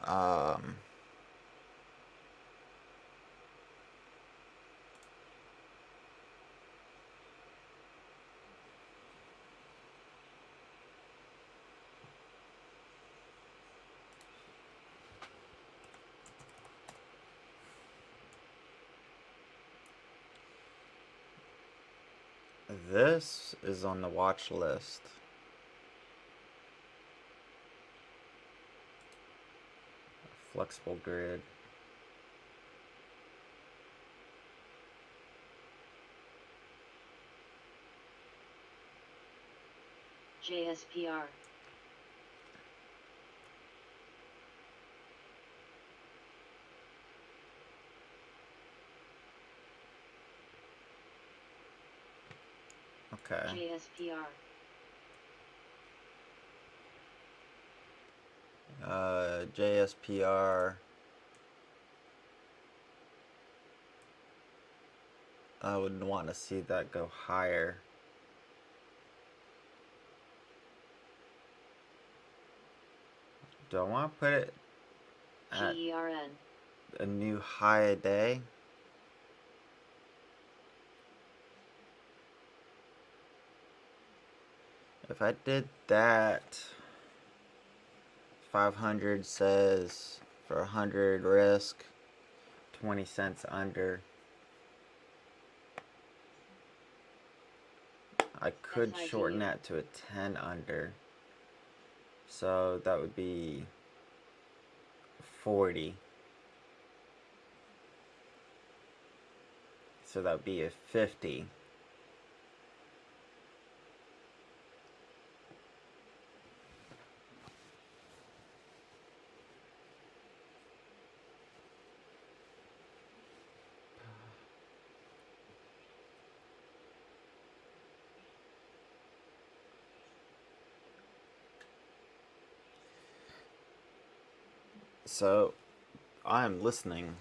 Um, this is on the watch list. Flexible grid. JSPR. Okay. JSPR. JSPR. I would want to see that go higher. Do I want to put it at GERN. a new high a day? If I did that, 500 says for 100 risk, 20 cents under. I could shorten that to a 10 under. So that would be 40. So that would be a 50. So I am listening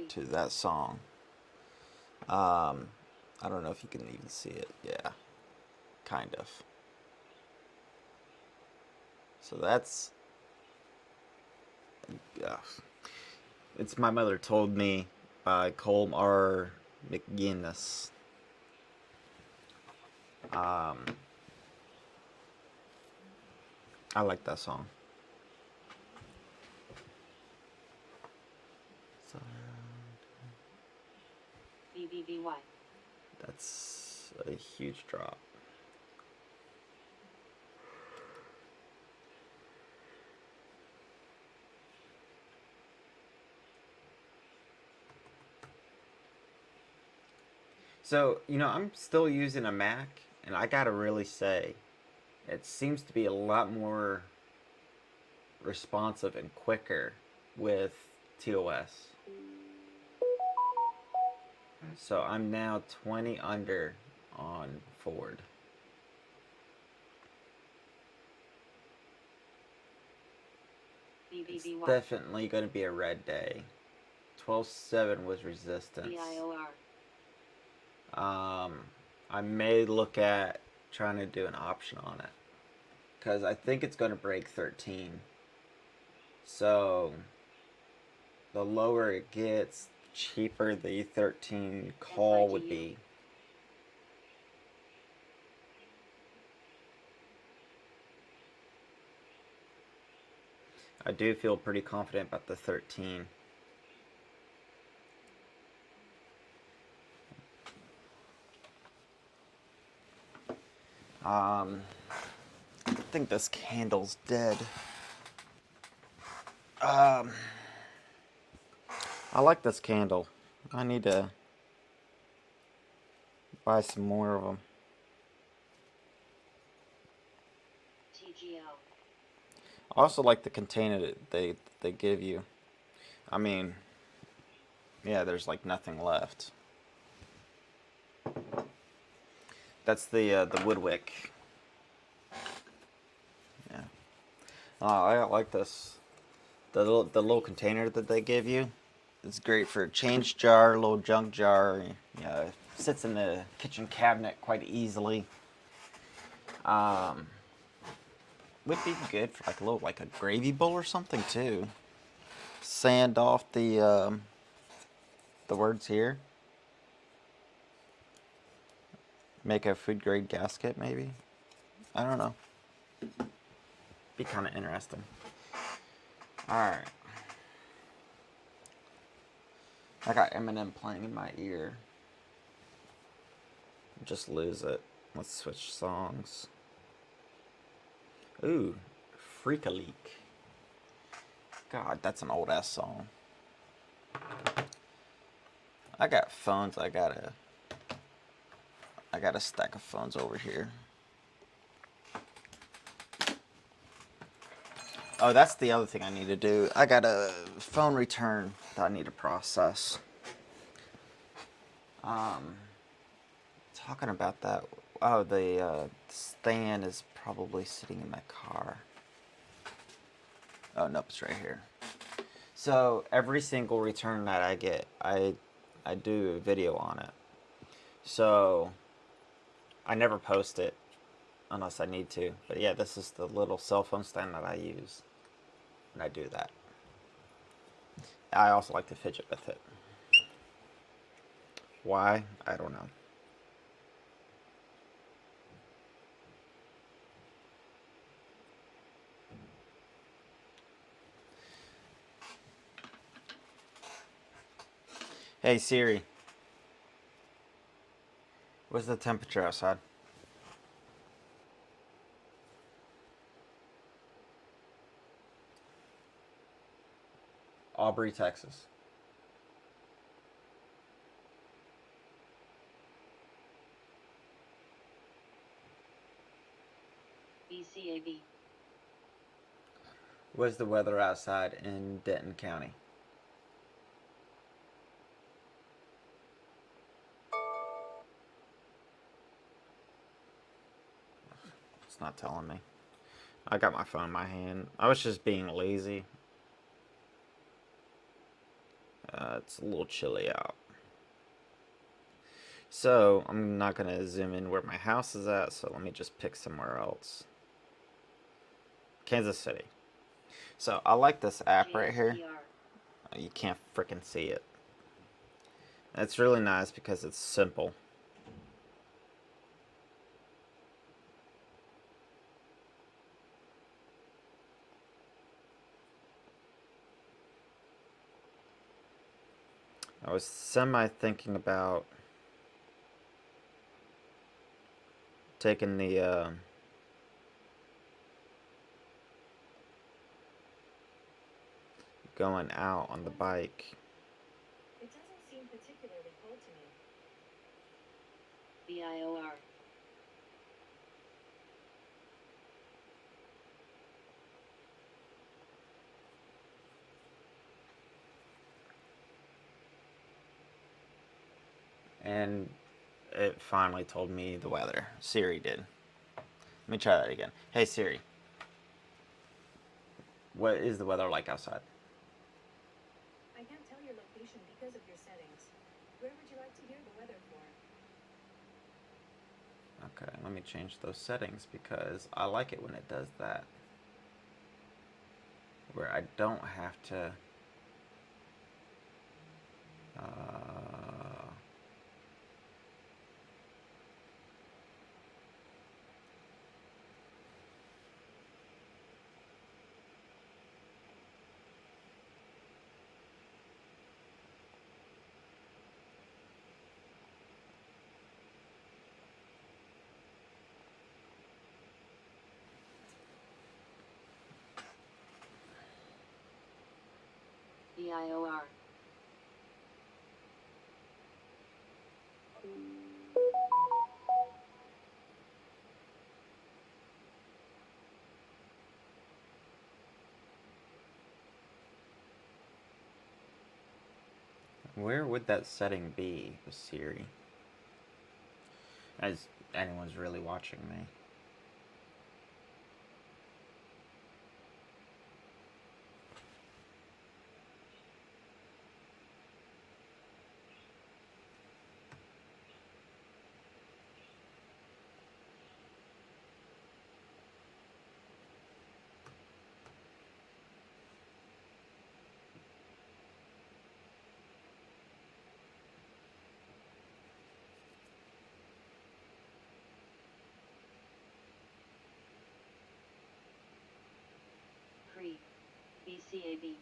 to that song. I don't know if you can even see it. Yeah, kind of. So that's, yeah. It's My Mother Told Me by Colm R. McGuinness. I like that song. So BBBY. that's a huge drop. So, I'm still using a Mac, and I gotta really say, it seems to be a lot more responsive and quicker with TOS. So I'm now 20 under on Ford. It's BBBY. definitely going to be a red day. 12.7 was resistance. BIOR. I may look at trying to do an option on it, because I think it's going to break 13. So the lower it gets, cheaper the 13 call would be. I do feel pretty confident about the 13. I think this candle's dead. I like this candle. I need to buy some more of them. TGL. I also like the container that they give you. I mean, Yeah, there's like nothing left. That's the Woodwick. Yeah. Oh, I like this. The little container that they give you. It's great for a change jar, little junk jar. Yeah, it sits in the kitchen cabinet quite easily. Would be good for like a little like a gravy bowl or something too. Sand off the words here. Make a food grade gasket maybe. I don't know. Be kind of interesting. All right. I got Eminem playing in my ear. Just lose it. Let's switch songs. Ooh, Freak a Leak. God, that's an old ass song. I got phones. I got a stack of phones over here. Oh, that's the other thing I need to do. I got a phone return that I need to process. Talking about that. Oh, the stand is probably sitting in my car. Oh, nope, it's right here. So every single return that I get, I do a video on it. So I never post it unless I need to. But yeah, this is the little cell phone stand that I use when I do that. I also like to fidget with it. Why? I don't know. Hey Siri, what's the temperature outside? Aubrey, Texas. BCAB. What's the weather outside in Denton County? It's not telling me. I got my phone in my hand. I was just being lazy. It's a little chilly out. So, I'm not going to zoom in where my house is at, so let me just pick somewhere else. Kansas City. So, I like this app right here. You can't freaking see it. It's really nice because it's simple. I was semi-thinking about taking the going out on the bike. It doesn't seem particularly cold to me. BIOR. And it finally told me the weather. Siri did. Let me try that again. Hey Siri, what is the weather like outside? I can't tell your location because of your settings. Where would you like to hear the weather for? Okay, let me change those settings because I like it when it does that. Where I don't have to BIOR. Where would that setting be with Siri? As anyone's really watching me. Pre. BCAB.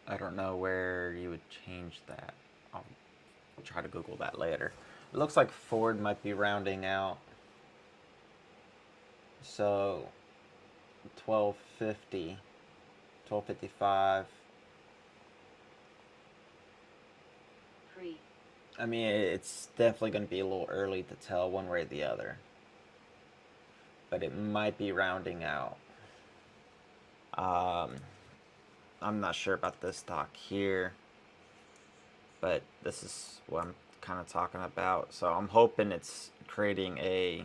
I don't know where you would change that. I'll try to Google that later. It looks like Ford might be rounding out. So 1250, 1255. Pre. I mean, it's definitely going to be a little early to tell one way or the other. But it might be rounding out. I'm not sure about this stock here. But this is what I'm kind of talking about. So I'm hoping it's creating a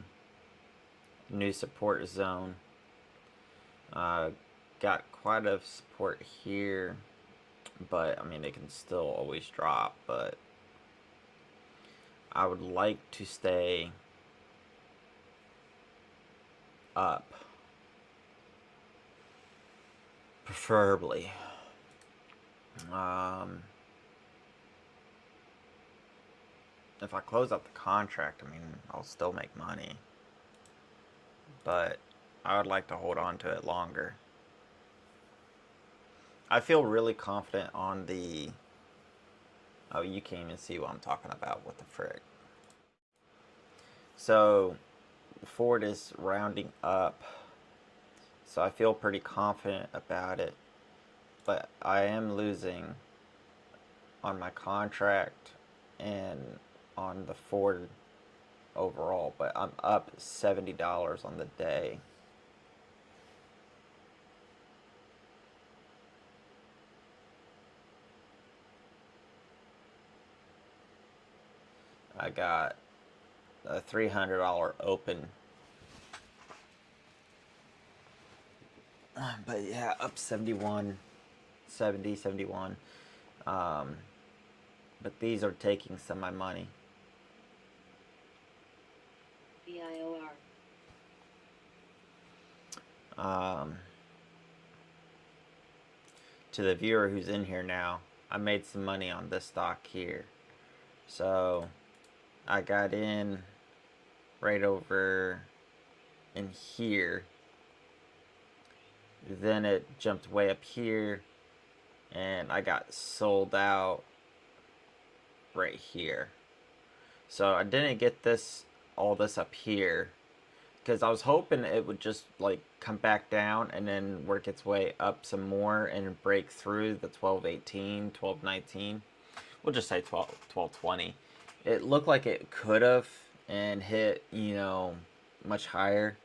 new support zone. Got quite a support here. But, I mean, it can still always drop. But I would like to stay up. Preferably. If I close out the contract, I mean, I'll still make money. But I would like to hold on to it longer. I feel really confident on the... Oh, you can't even see what I'm talking about. What the frick? So, Ford is rounding up. So I feel pretty confident about it. But I am losing on my contract and on the Ford overall. But I'm up $70 on the day. I got a $300 open. But yeah, up 71, 70, 71. But these are taking some of my money. BIOR. To the viewer who's in here now, I made some money on this stock here. So I got in right over in here. Then it jumped way up here. And I got sold out right here. So I didn't get all this up here. Because I was hoping it would just like come back down and then work its way up some more and break through the 1218, 1219. We'll just say 1220. It looked like it could have and hit, much higher.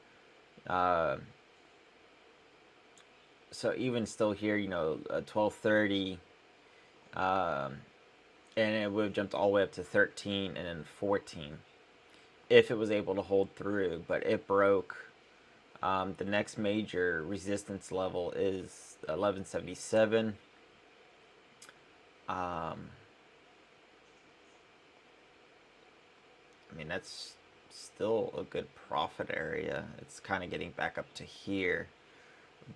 So even still here, 1230, and it would have jumped all the way up to 13 and then 14 if it was able to hold through, but it broke. The next major resistance level is 1177. I mean, that's still a good profit area. It's kind of getting back up to here.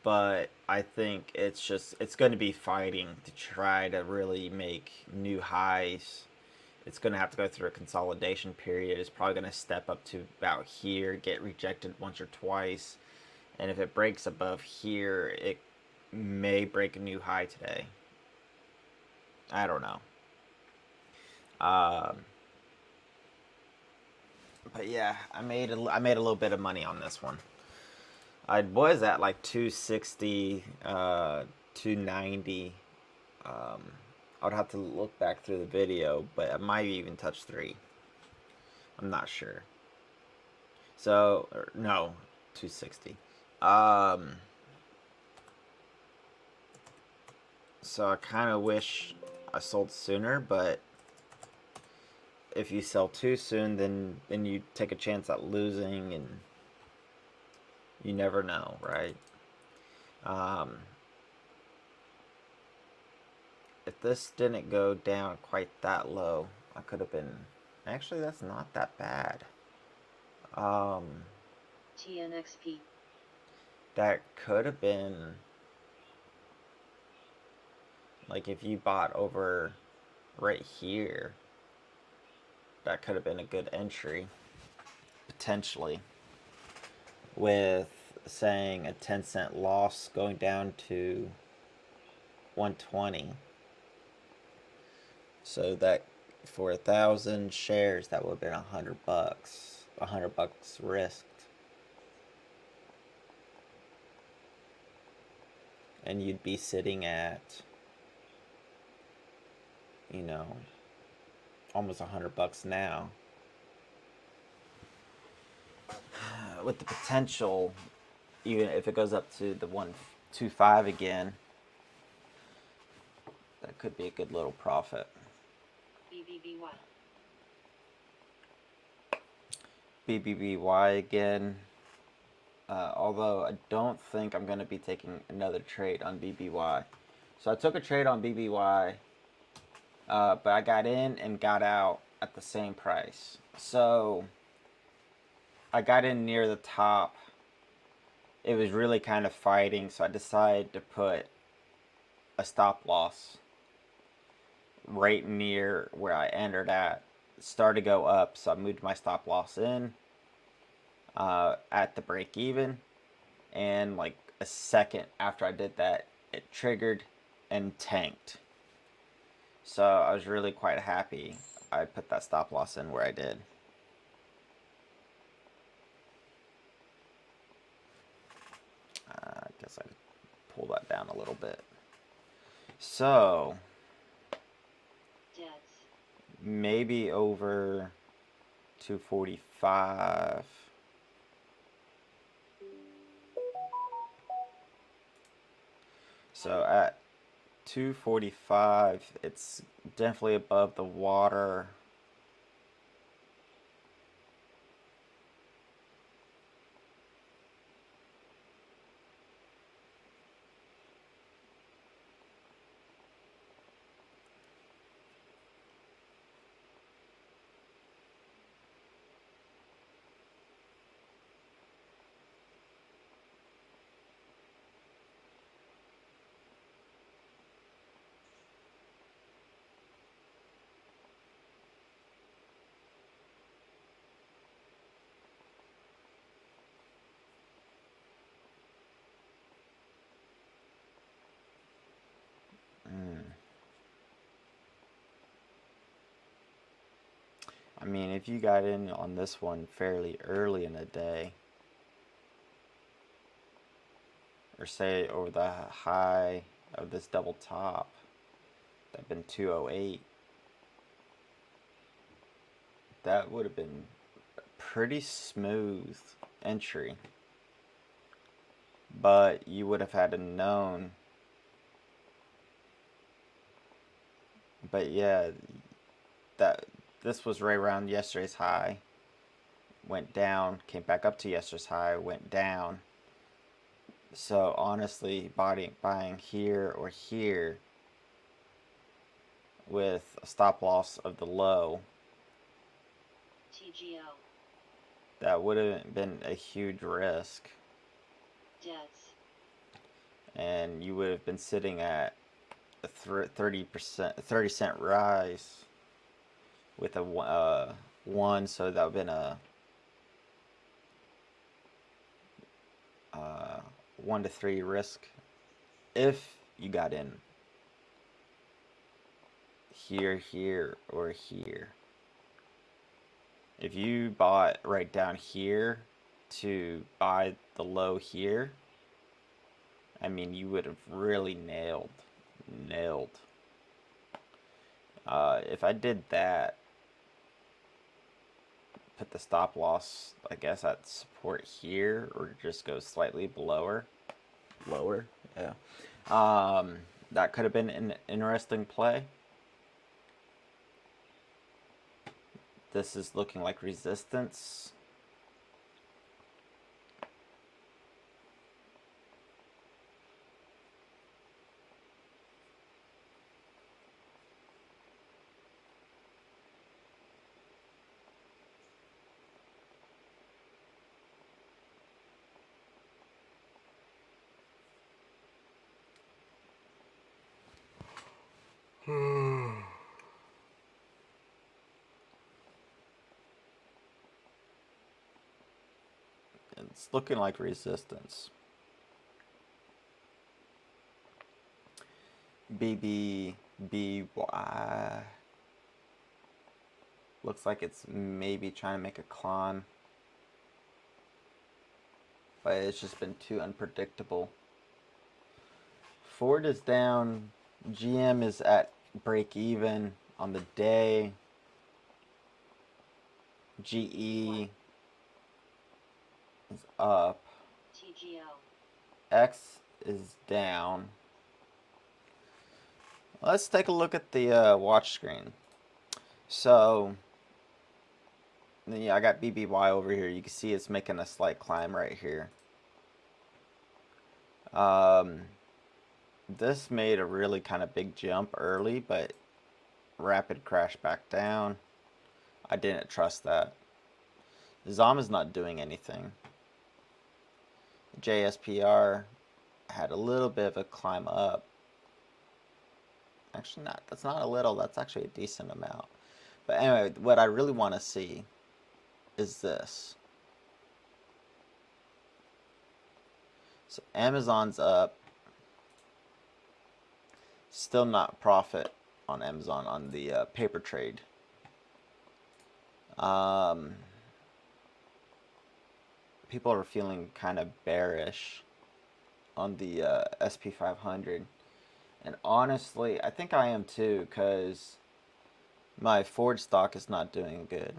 But I think it's going to be fighting to try to really make new highs it's going to have to go through a consolidation period. It's probably going to step up to about here, get rejected once or twice, and if it breaks above here, it may break a new high today. I don't know. But yeah, I made a little bit of money on this one. I was at like 260, 290. I would have to look back through the video, but I might even touch 3. I'm not sure. So, no, 260. So I kind of wish I sold sooner, but if you sell too soon, then you take a chance at losing, and you never know, right? If this didn't go down quite that low, I could have been... Actually, that's not that bad. TNXP. That could have been... Like, if you bought over right here, that could have been a good entry, potentially, with saying a 10-cent loss going down to 120. So that for 1,000 shares, that would have been $100. $100 risked. And you'd be sitting at, you know, almost $100 now. With the potential, even if it goes up to the 125 again, that could be a good little profit. BBBY. BBBY again. Although I don't think I'm going to be taking another trade on BBY. So I took a trade on BBY, but I got in and got out at the same price. So I got in near the top. It was really kind of fighting, so I decided to put a stop loss right near where I entered at. It started to go up, so I moved my stop loss in at the break even, and like a second after I did that, it triggered and tanked. So I was really quite happy I put that stop loss in where I did. I guess I pull that down a little bit. So Debts. maybe over 245. So at 245, it's definitely above the water. I mean, if you got in on this one fairly early in the day, or say over the high of this double top, that'd been 208, that would have been a pretty smooth entry. But you would have had to known. But yeah, that this was right around yesterday's high, went down, came back up to yesterday's high, went down. So honestly, buying here or here with a stop loss of the low, TGO. that would have been a huge risk, Debts. and you would have been sitting at a 30 cent rise. with a 1, so that would have been a 1 to 3 risk if you got in here, here, or here. If you bought right down here to buy the low here, I mean, you would have really nailed. If I did that, put the stop loss, I guess, at support here, or just go slightly lower, yeah. That could have been an interesting play. This is looking like resistance. It's looking like resistance. BBBY. Looks like it's maybe trying to make a climb. But it's just been too unpredictable. Ford is down. GM is at break even on the day. GE is up. TGO. X is down. Let's take a look at the watch screen. So, yeah, I got BBY over here. You can see it's making a slight climb right here. This made a really kind of big jump early, but rapid crash back down. I didn't trust that. ZOM is not doing anything. JSPR had a little bit of a climb up. Actually, not. That's not a little. That's actually a decent amount. But anyway, what I really want to see is this. So Amazon's up. Still not profit on Amazon on the paper trade. People are feeling kind of bearish on the SP 500. And honestly, I think I am too, because my Ford stock is not doing good.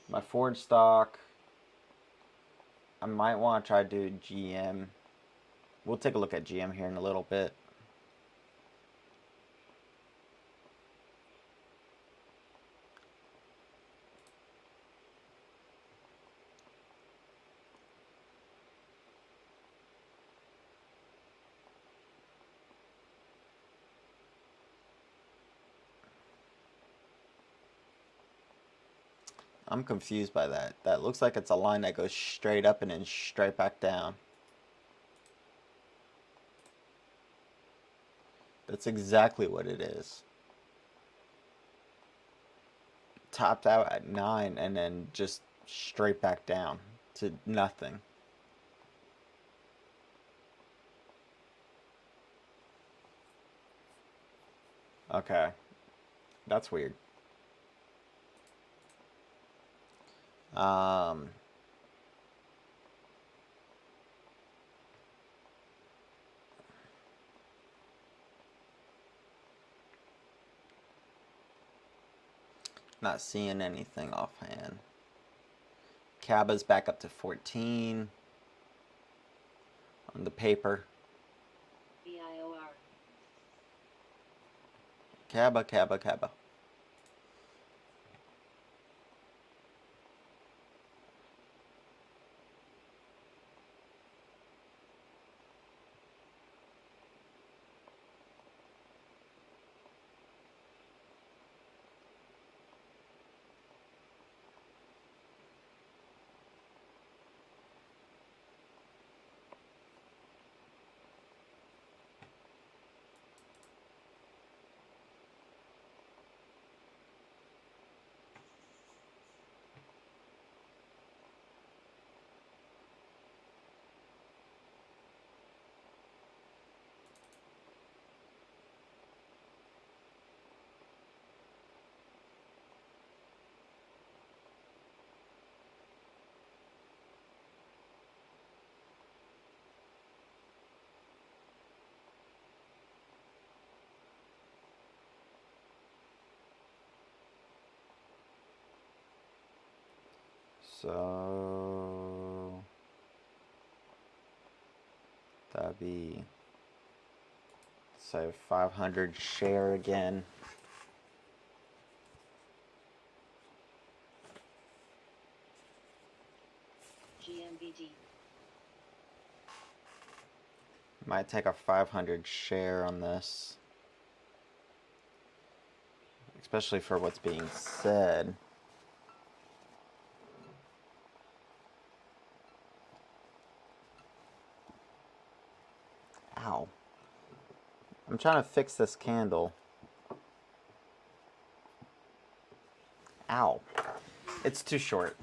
My Ford stock, I might want to try to do GM. We'll take a look at GM here in a little bit. I'm confused by that. That looks like it's a line that goes straight up and then straight back down. That's exactly what it is. Topped out at 9 and then just straight back down to nothing. Okay. That's weird. Not seeing anything offhand. Caba's back up to 14 on the paper. BIOR. Caba. So that'd be, say, 500 share again. GMBD. Might take a 500 share on this, especially for what's being said. Ow. I'm trying to fix this candle. Ow. It's too short.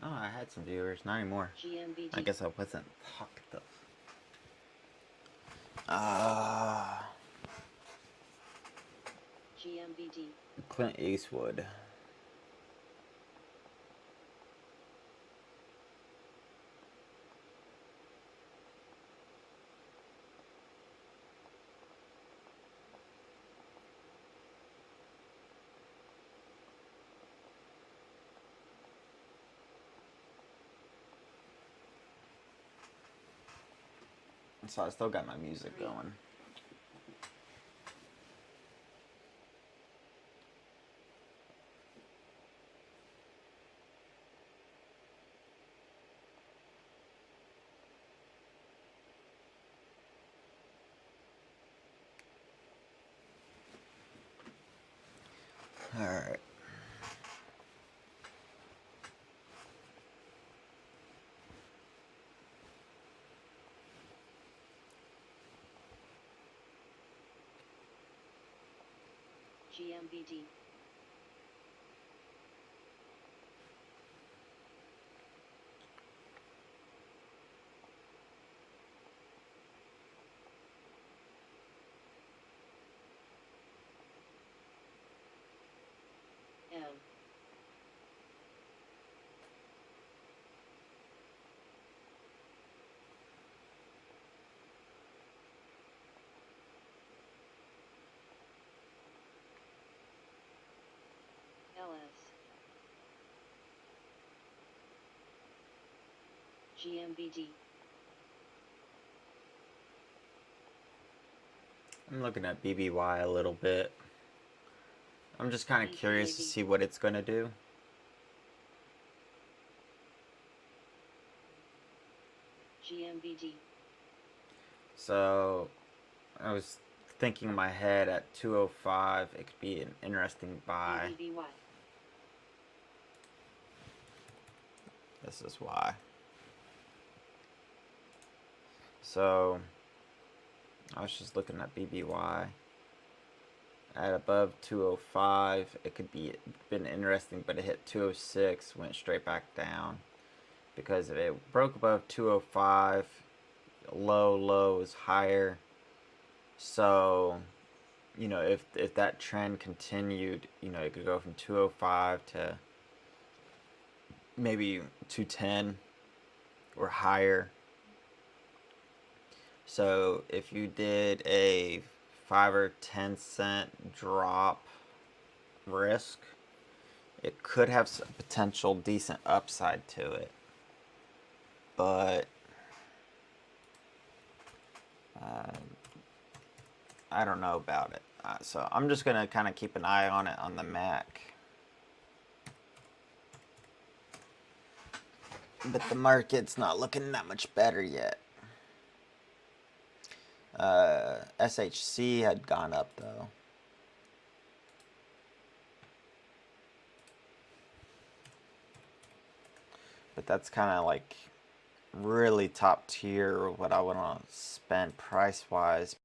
Oh, I had some viewers, not anymore. GMBD. I guess I wasn't hooked up. GMBD. Clint Eastwood. So I still got my music going. Alright. GMBD. M. LS. GMBD. I'm looking at BBY a little bit. I'm just kind of curious to see what it's going to do. GMBD. So I was thinking in my head at 205 it could be an interesting buy. BBY. This is why. So I was just looking at BBY at above 205. It could be been interesting, but it hit 206, went straight back down because if it broke above 205, low is higher. So you know, if that trend continued, you know, it could go from 205 to maybe 210 or higher. So if you did a 5 or 10 cent drop risk, it could have some potential decent upside to it, but I don't know about it. So I'm just gonna kind of keep an eye on it on the Mac. But the market's not looking that much better yet. SHC had gone up though. But that's kind of like really top tier what I want to spend price wise.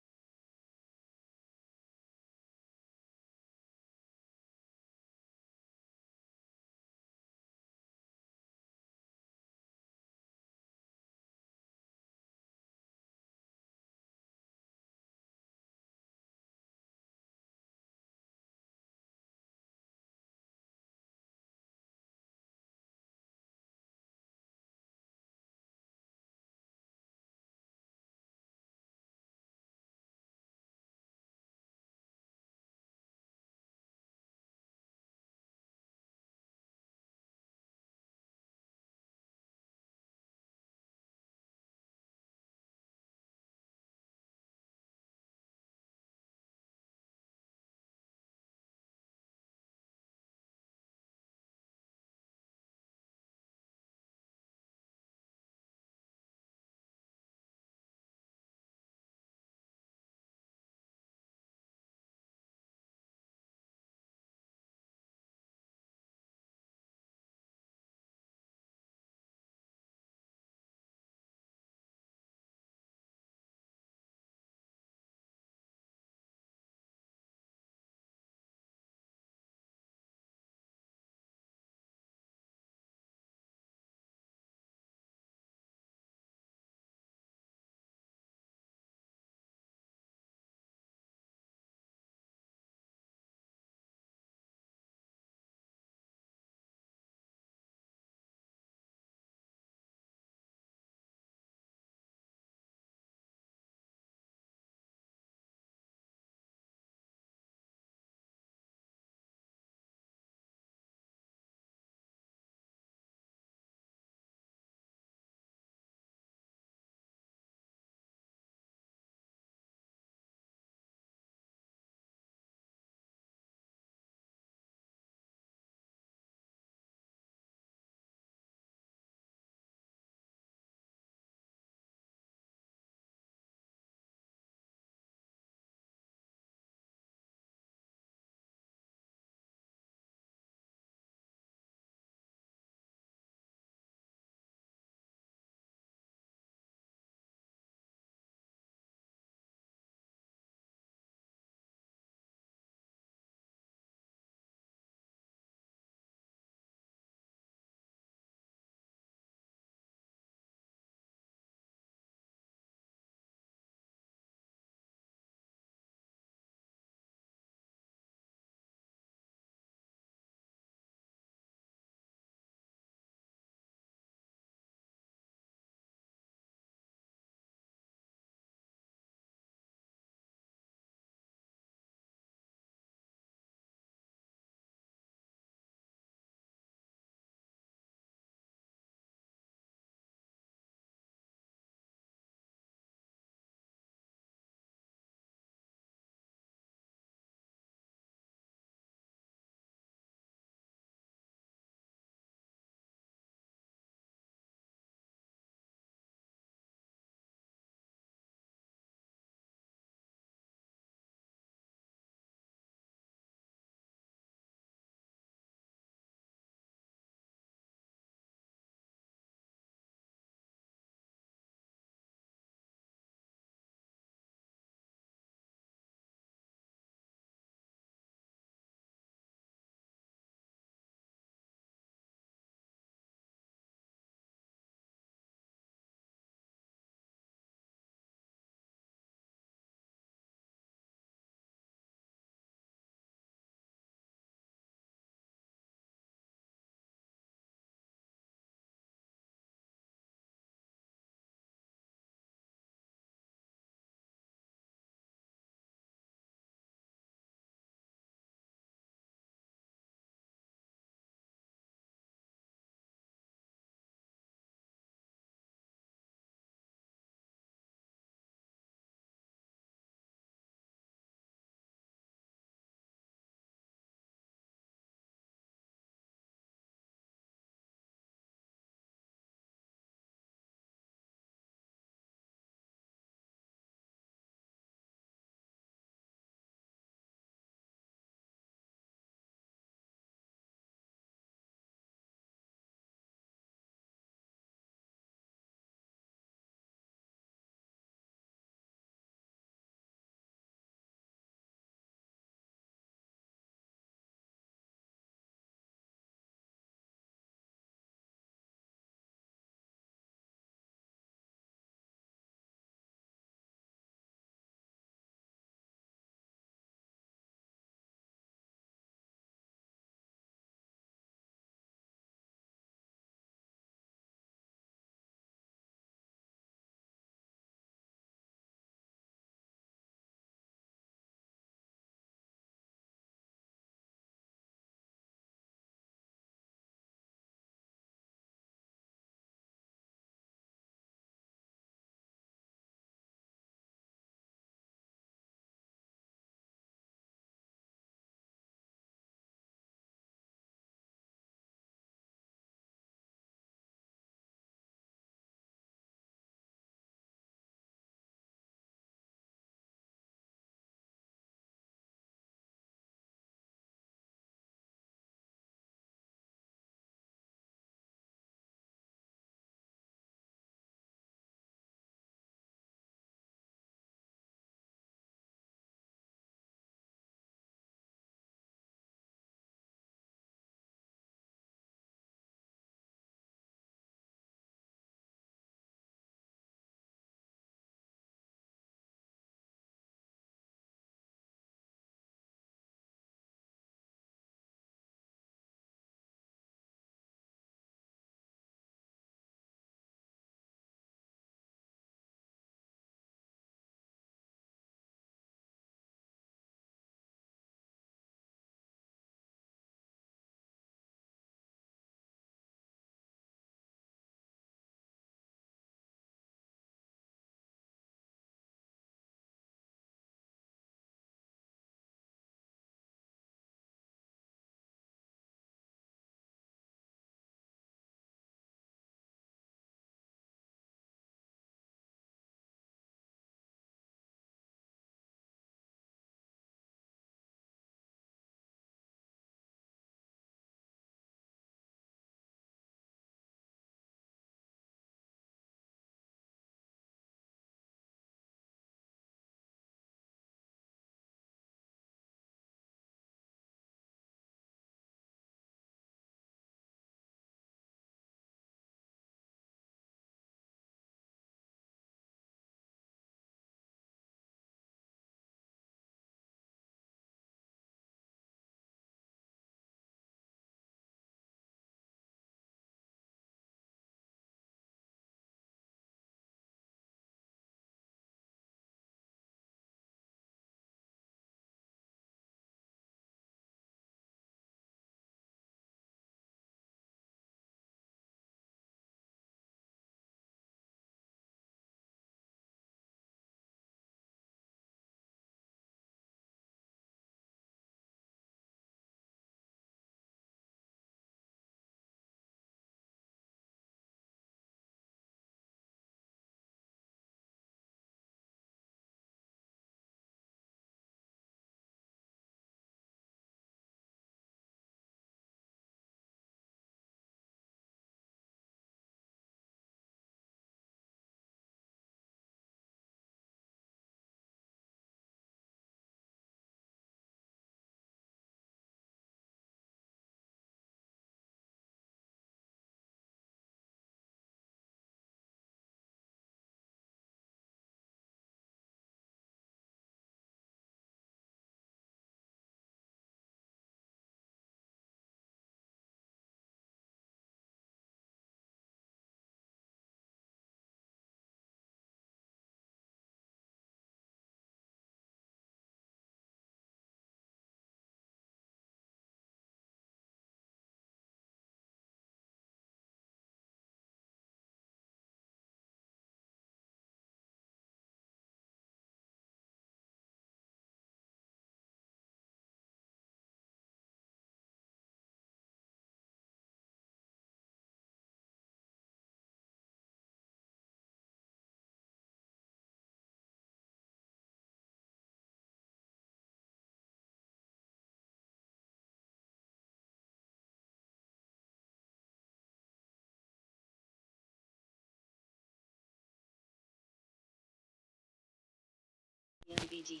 GMBD.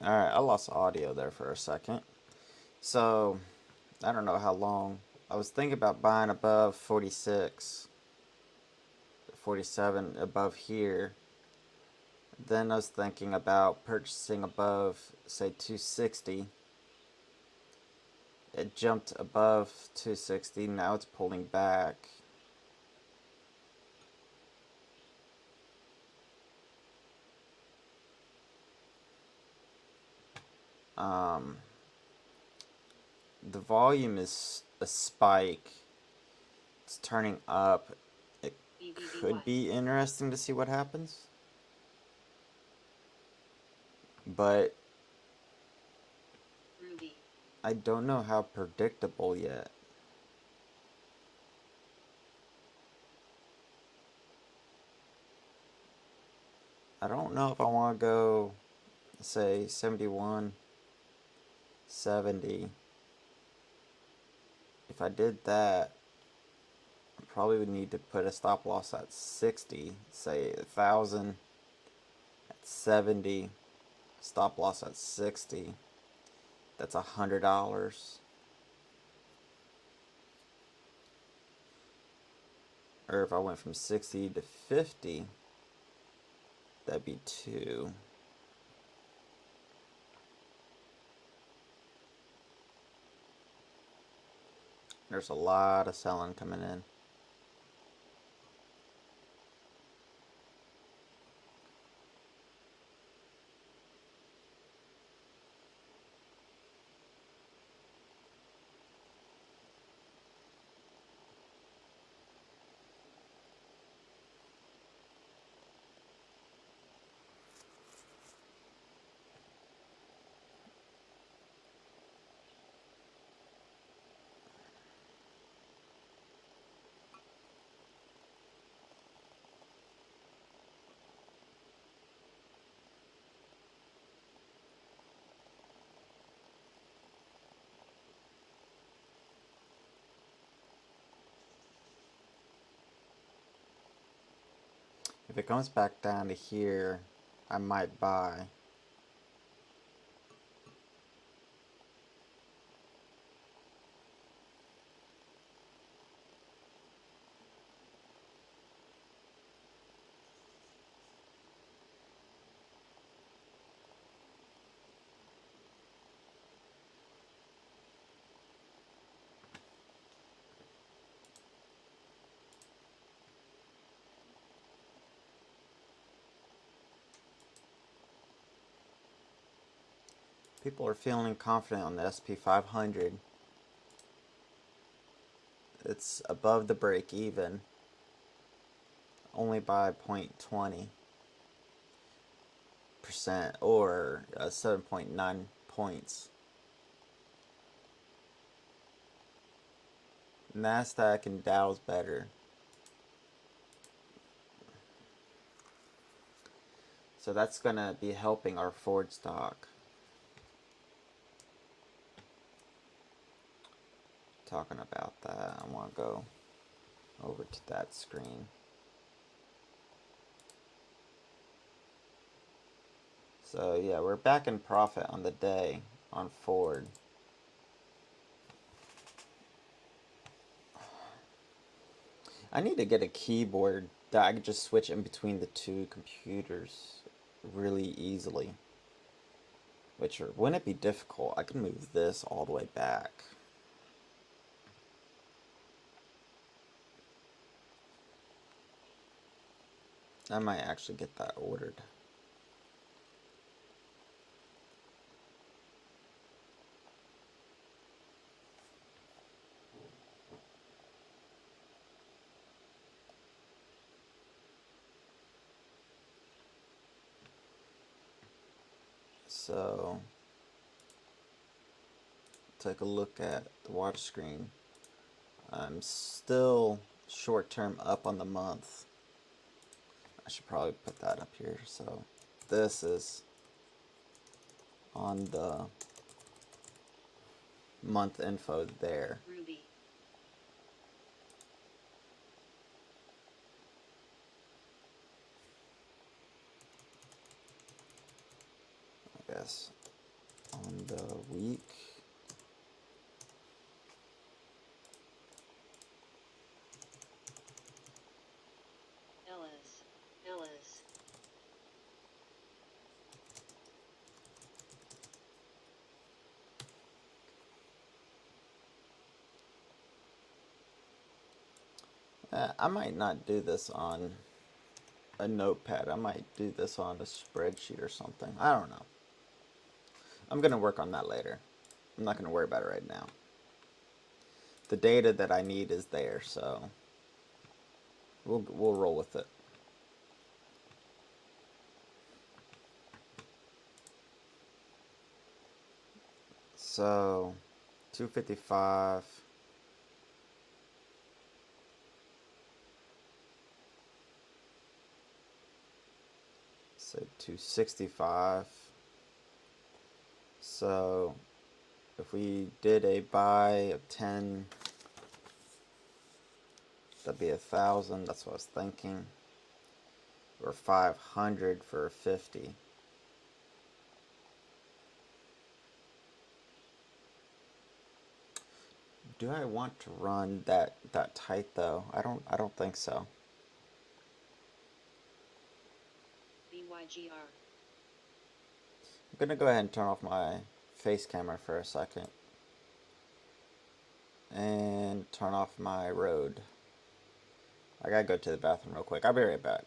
Alright, I lost audio there for a second. So, I don't know how long. I was thinking about buying above 46, 47 above here. Then I was thinking about purchasing above, say, 260. It jumped above 260, now it's pulling back. The volume is a spike. It's turning up. It could be interesting to see what happens. But Ruby. I don't know how predictable yet. I don't know if I want to go, say, 71, 70. If I did that, I probably would need to put a stop loss at 60, say 1,000 at 70, stop loss at 60. That's $100. Or if I went from 60 to 50, that'd be 2. There's a lot of selling coming in. If it comes back down to here, I might buy. People are feeling confident on the SP 500. It's above the break even, only by 0.20% or 7.9 points. Nasdaq and Dow's better. So that's gonna be helping our Ford stock. Talking about that, I want to go over to that screen. So yeah, we're back in profit on the day on Ford. I need to get a keyboard that I could just switch in between the two computers really easily. Which wouldn't it be difficult? I can move this all the way back. I might actually get that ordered. So, take a look at the watch screen. I'm still short term up on the month. I should probably put that up here. So, this is on the month info there. Ruby. on the week. Ellis. I might not do this on a notepad. I might do this on a spreadsheet or something. I don't know. I'm going to work on that later. I'm not going to worry about it right now. The data that I need is there, so we'll roll with it. So 255. Say 265. So if we did a buy of 10, that'd be 1,000. That's what I was thinking. Or 500 for 50. Do I want to run that tight though? I don't think so. BYGR. I'm gonna go ahead and turn off my face camera for a second. And turn off my road. I gotta go to the bathroom real quick. I'll be right back.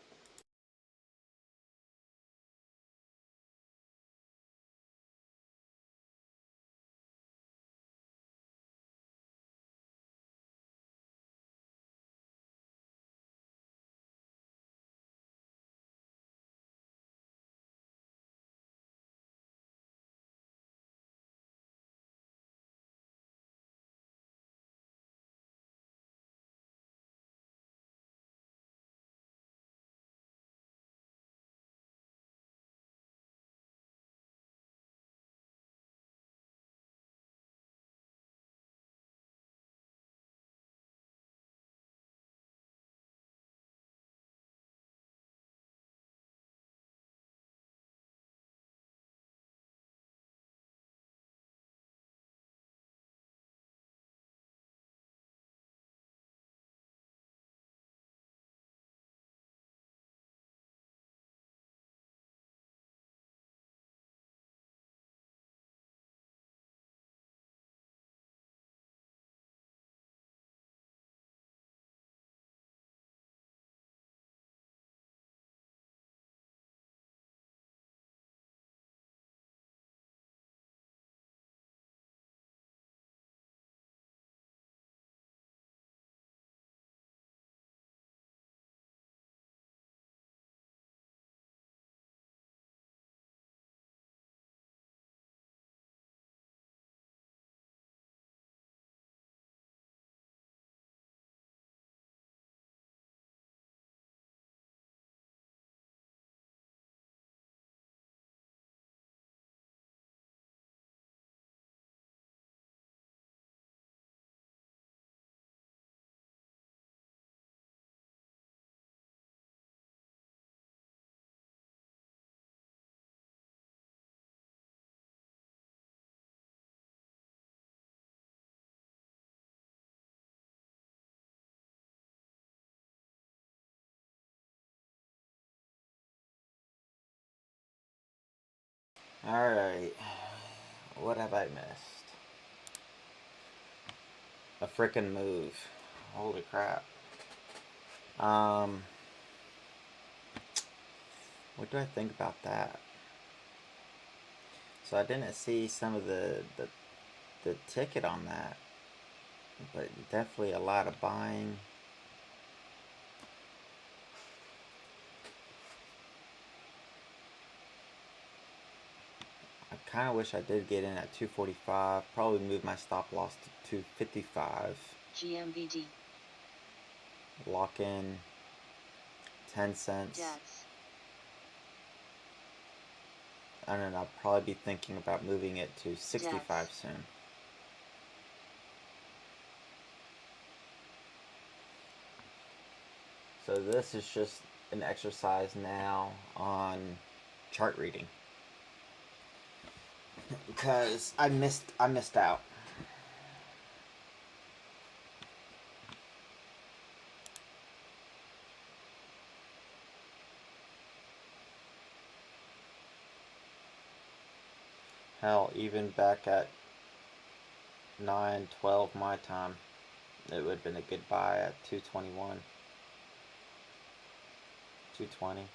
Alright. What have I missed? A frickin' move. Holy crap. What do I think about that? So I didn't see some of the ticket on that. But definitely a lot of buying. I kind of wish I did get in at 245. Probably move my stop loss to 255. GMVD. Lock in 10 cents. Debts. I don't know, I'll probably be thinking about moving it to 65 soon. So this is just an exercise now on chart reading. because I missed out. Hell, even back at 9:12 my time, it would have been a good buy at 221, 220.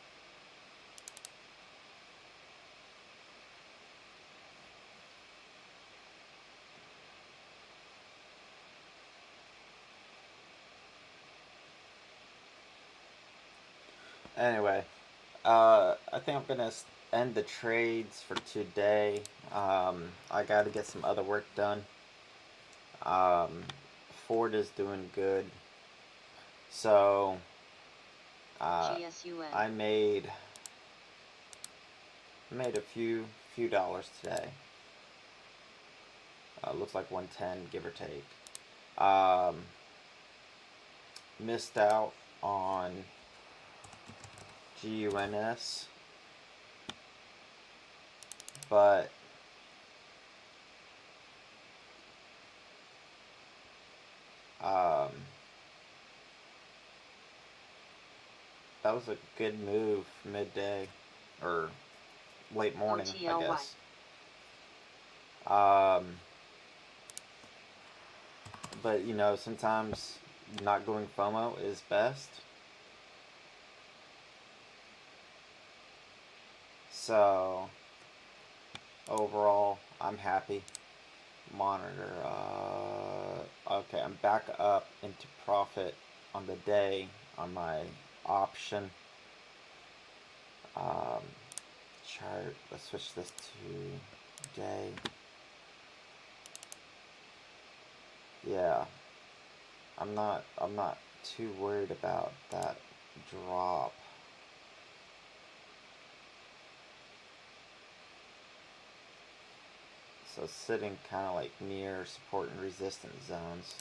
Anyway, I think I'm gonna end the trades for today. I got to get some other work done. Ford is doing good, so GSUN. I made a few dollars today. Looks like 110, give or take. Missed out on GUNS, but that was a good move midday or late morning, I OTLY. guess. But you know, sometimes not going FOMO is best. So overall, I'm happy. Monitor. Okay, I'm back up into profit on the day on my option. Chart. Let's switch this to day. Yeah, I'm not too worried about that drop. So sitting kind of like near support and resistance zones.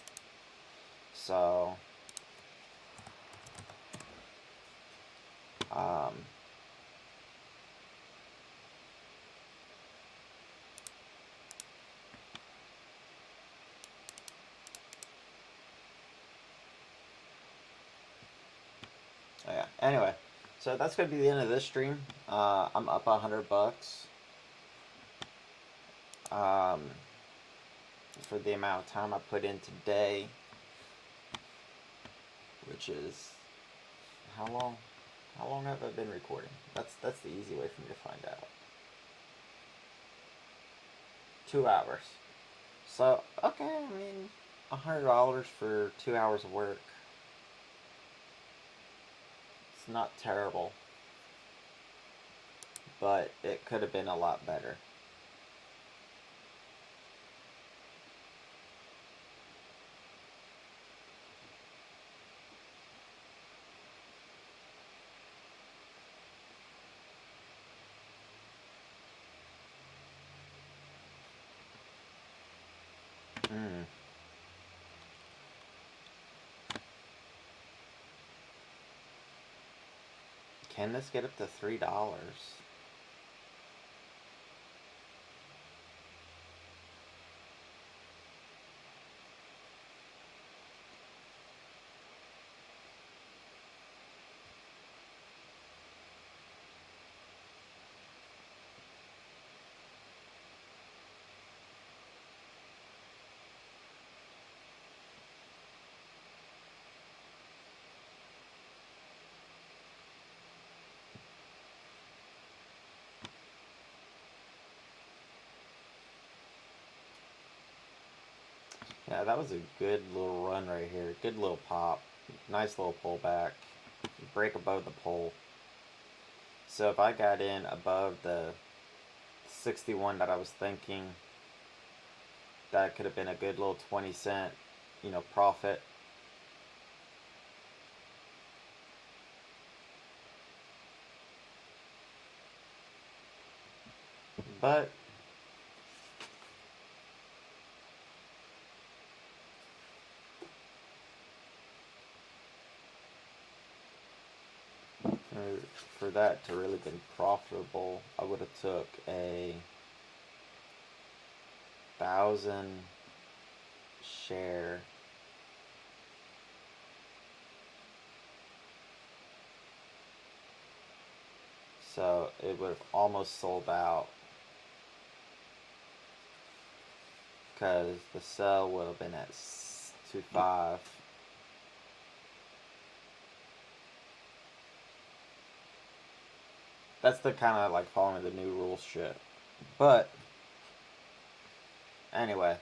So yeah. Anyway, so that's gonna be the end of this stream. I'm up $100 for the amount of time I put in today, which is how long? How long have I been recording? That's the easy way for me to find out. 2 hours. So okay, I mean, $100 for 2 hours of work. It's not terrible, but it could have been a lot better. Can this get up to $3? Yeah, that was a good little run right here. Good little pop. Nice little pullback. Break above the pole. So if I got in above the 61 that I was thinking, that could have been a good little 20-cent, profit. But for that to really been profitable, I would have took a 1,000 share. So it would have almost sold out because the sell would have been at 2.5. That's the kind of like following the new rules shit. But anyway.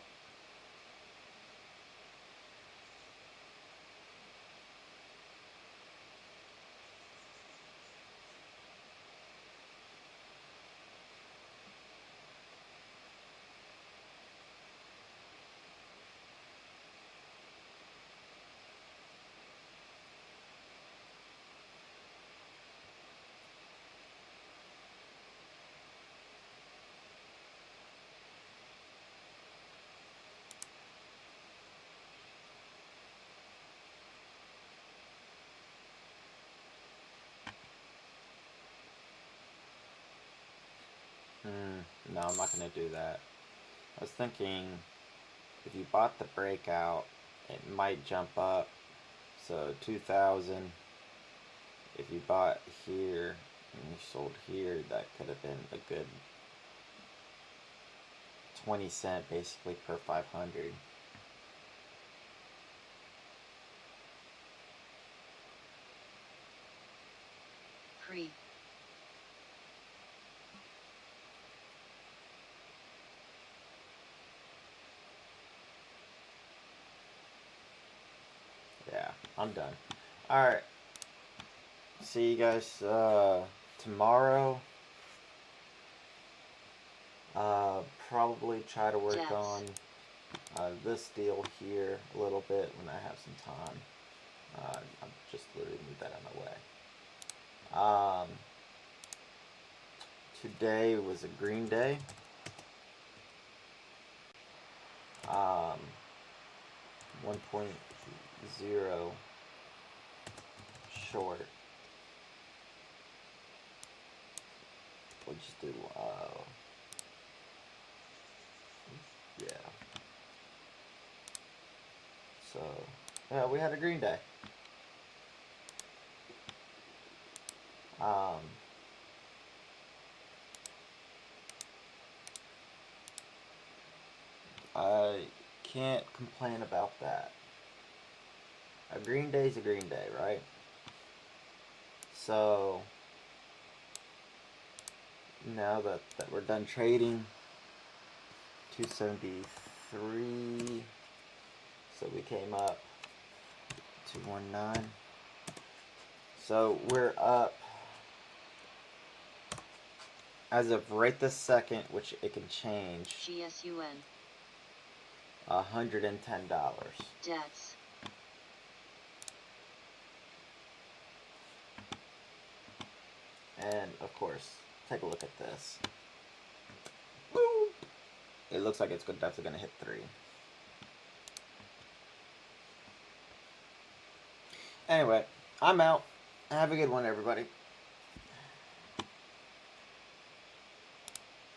No, I'm not going to do that. I was thinking if you bought the breakout, it might jump up. So 2,000. If you bought here and you sold here, that could have been a good 20 cent basically per 500. Pre. Yeah, I'm done. Alright. See you guys tomorrow. Probably try to work on this deal here a little bit when I have some time. I'm just literally move that out of my way. Today was a green day. 1.0 short. We'll just do, yeah. So, yeah, we had a green day. I can't complain about that. A green day's a green day, right? So, now that we're done trading, 273, so we came up 219. So we're up as of right this second, which it can change. GSUN. $110. Debts. And of course, take a look at this. Boop. It looks like it's definitely going to hit 3. Anyway, I'm out. Have a good one, everybody.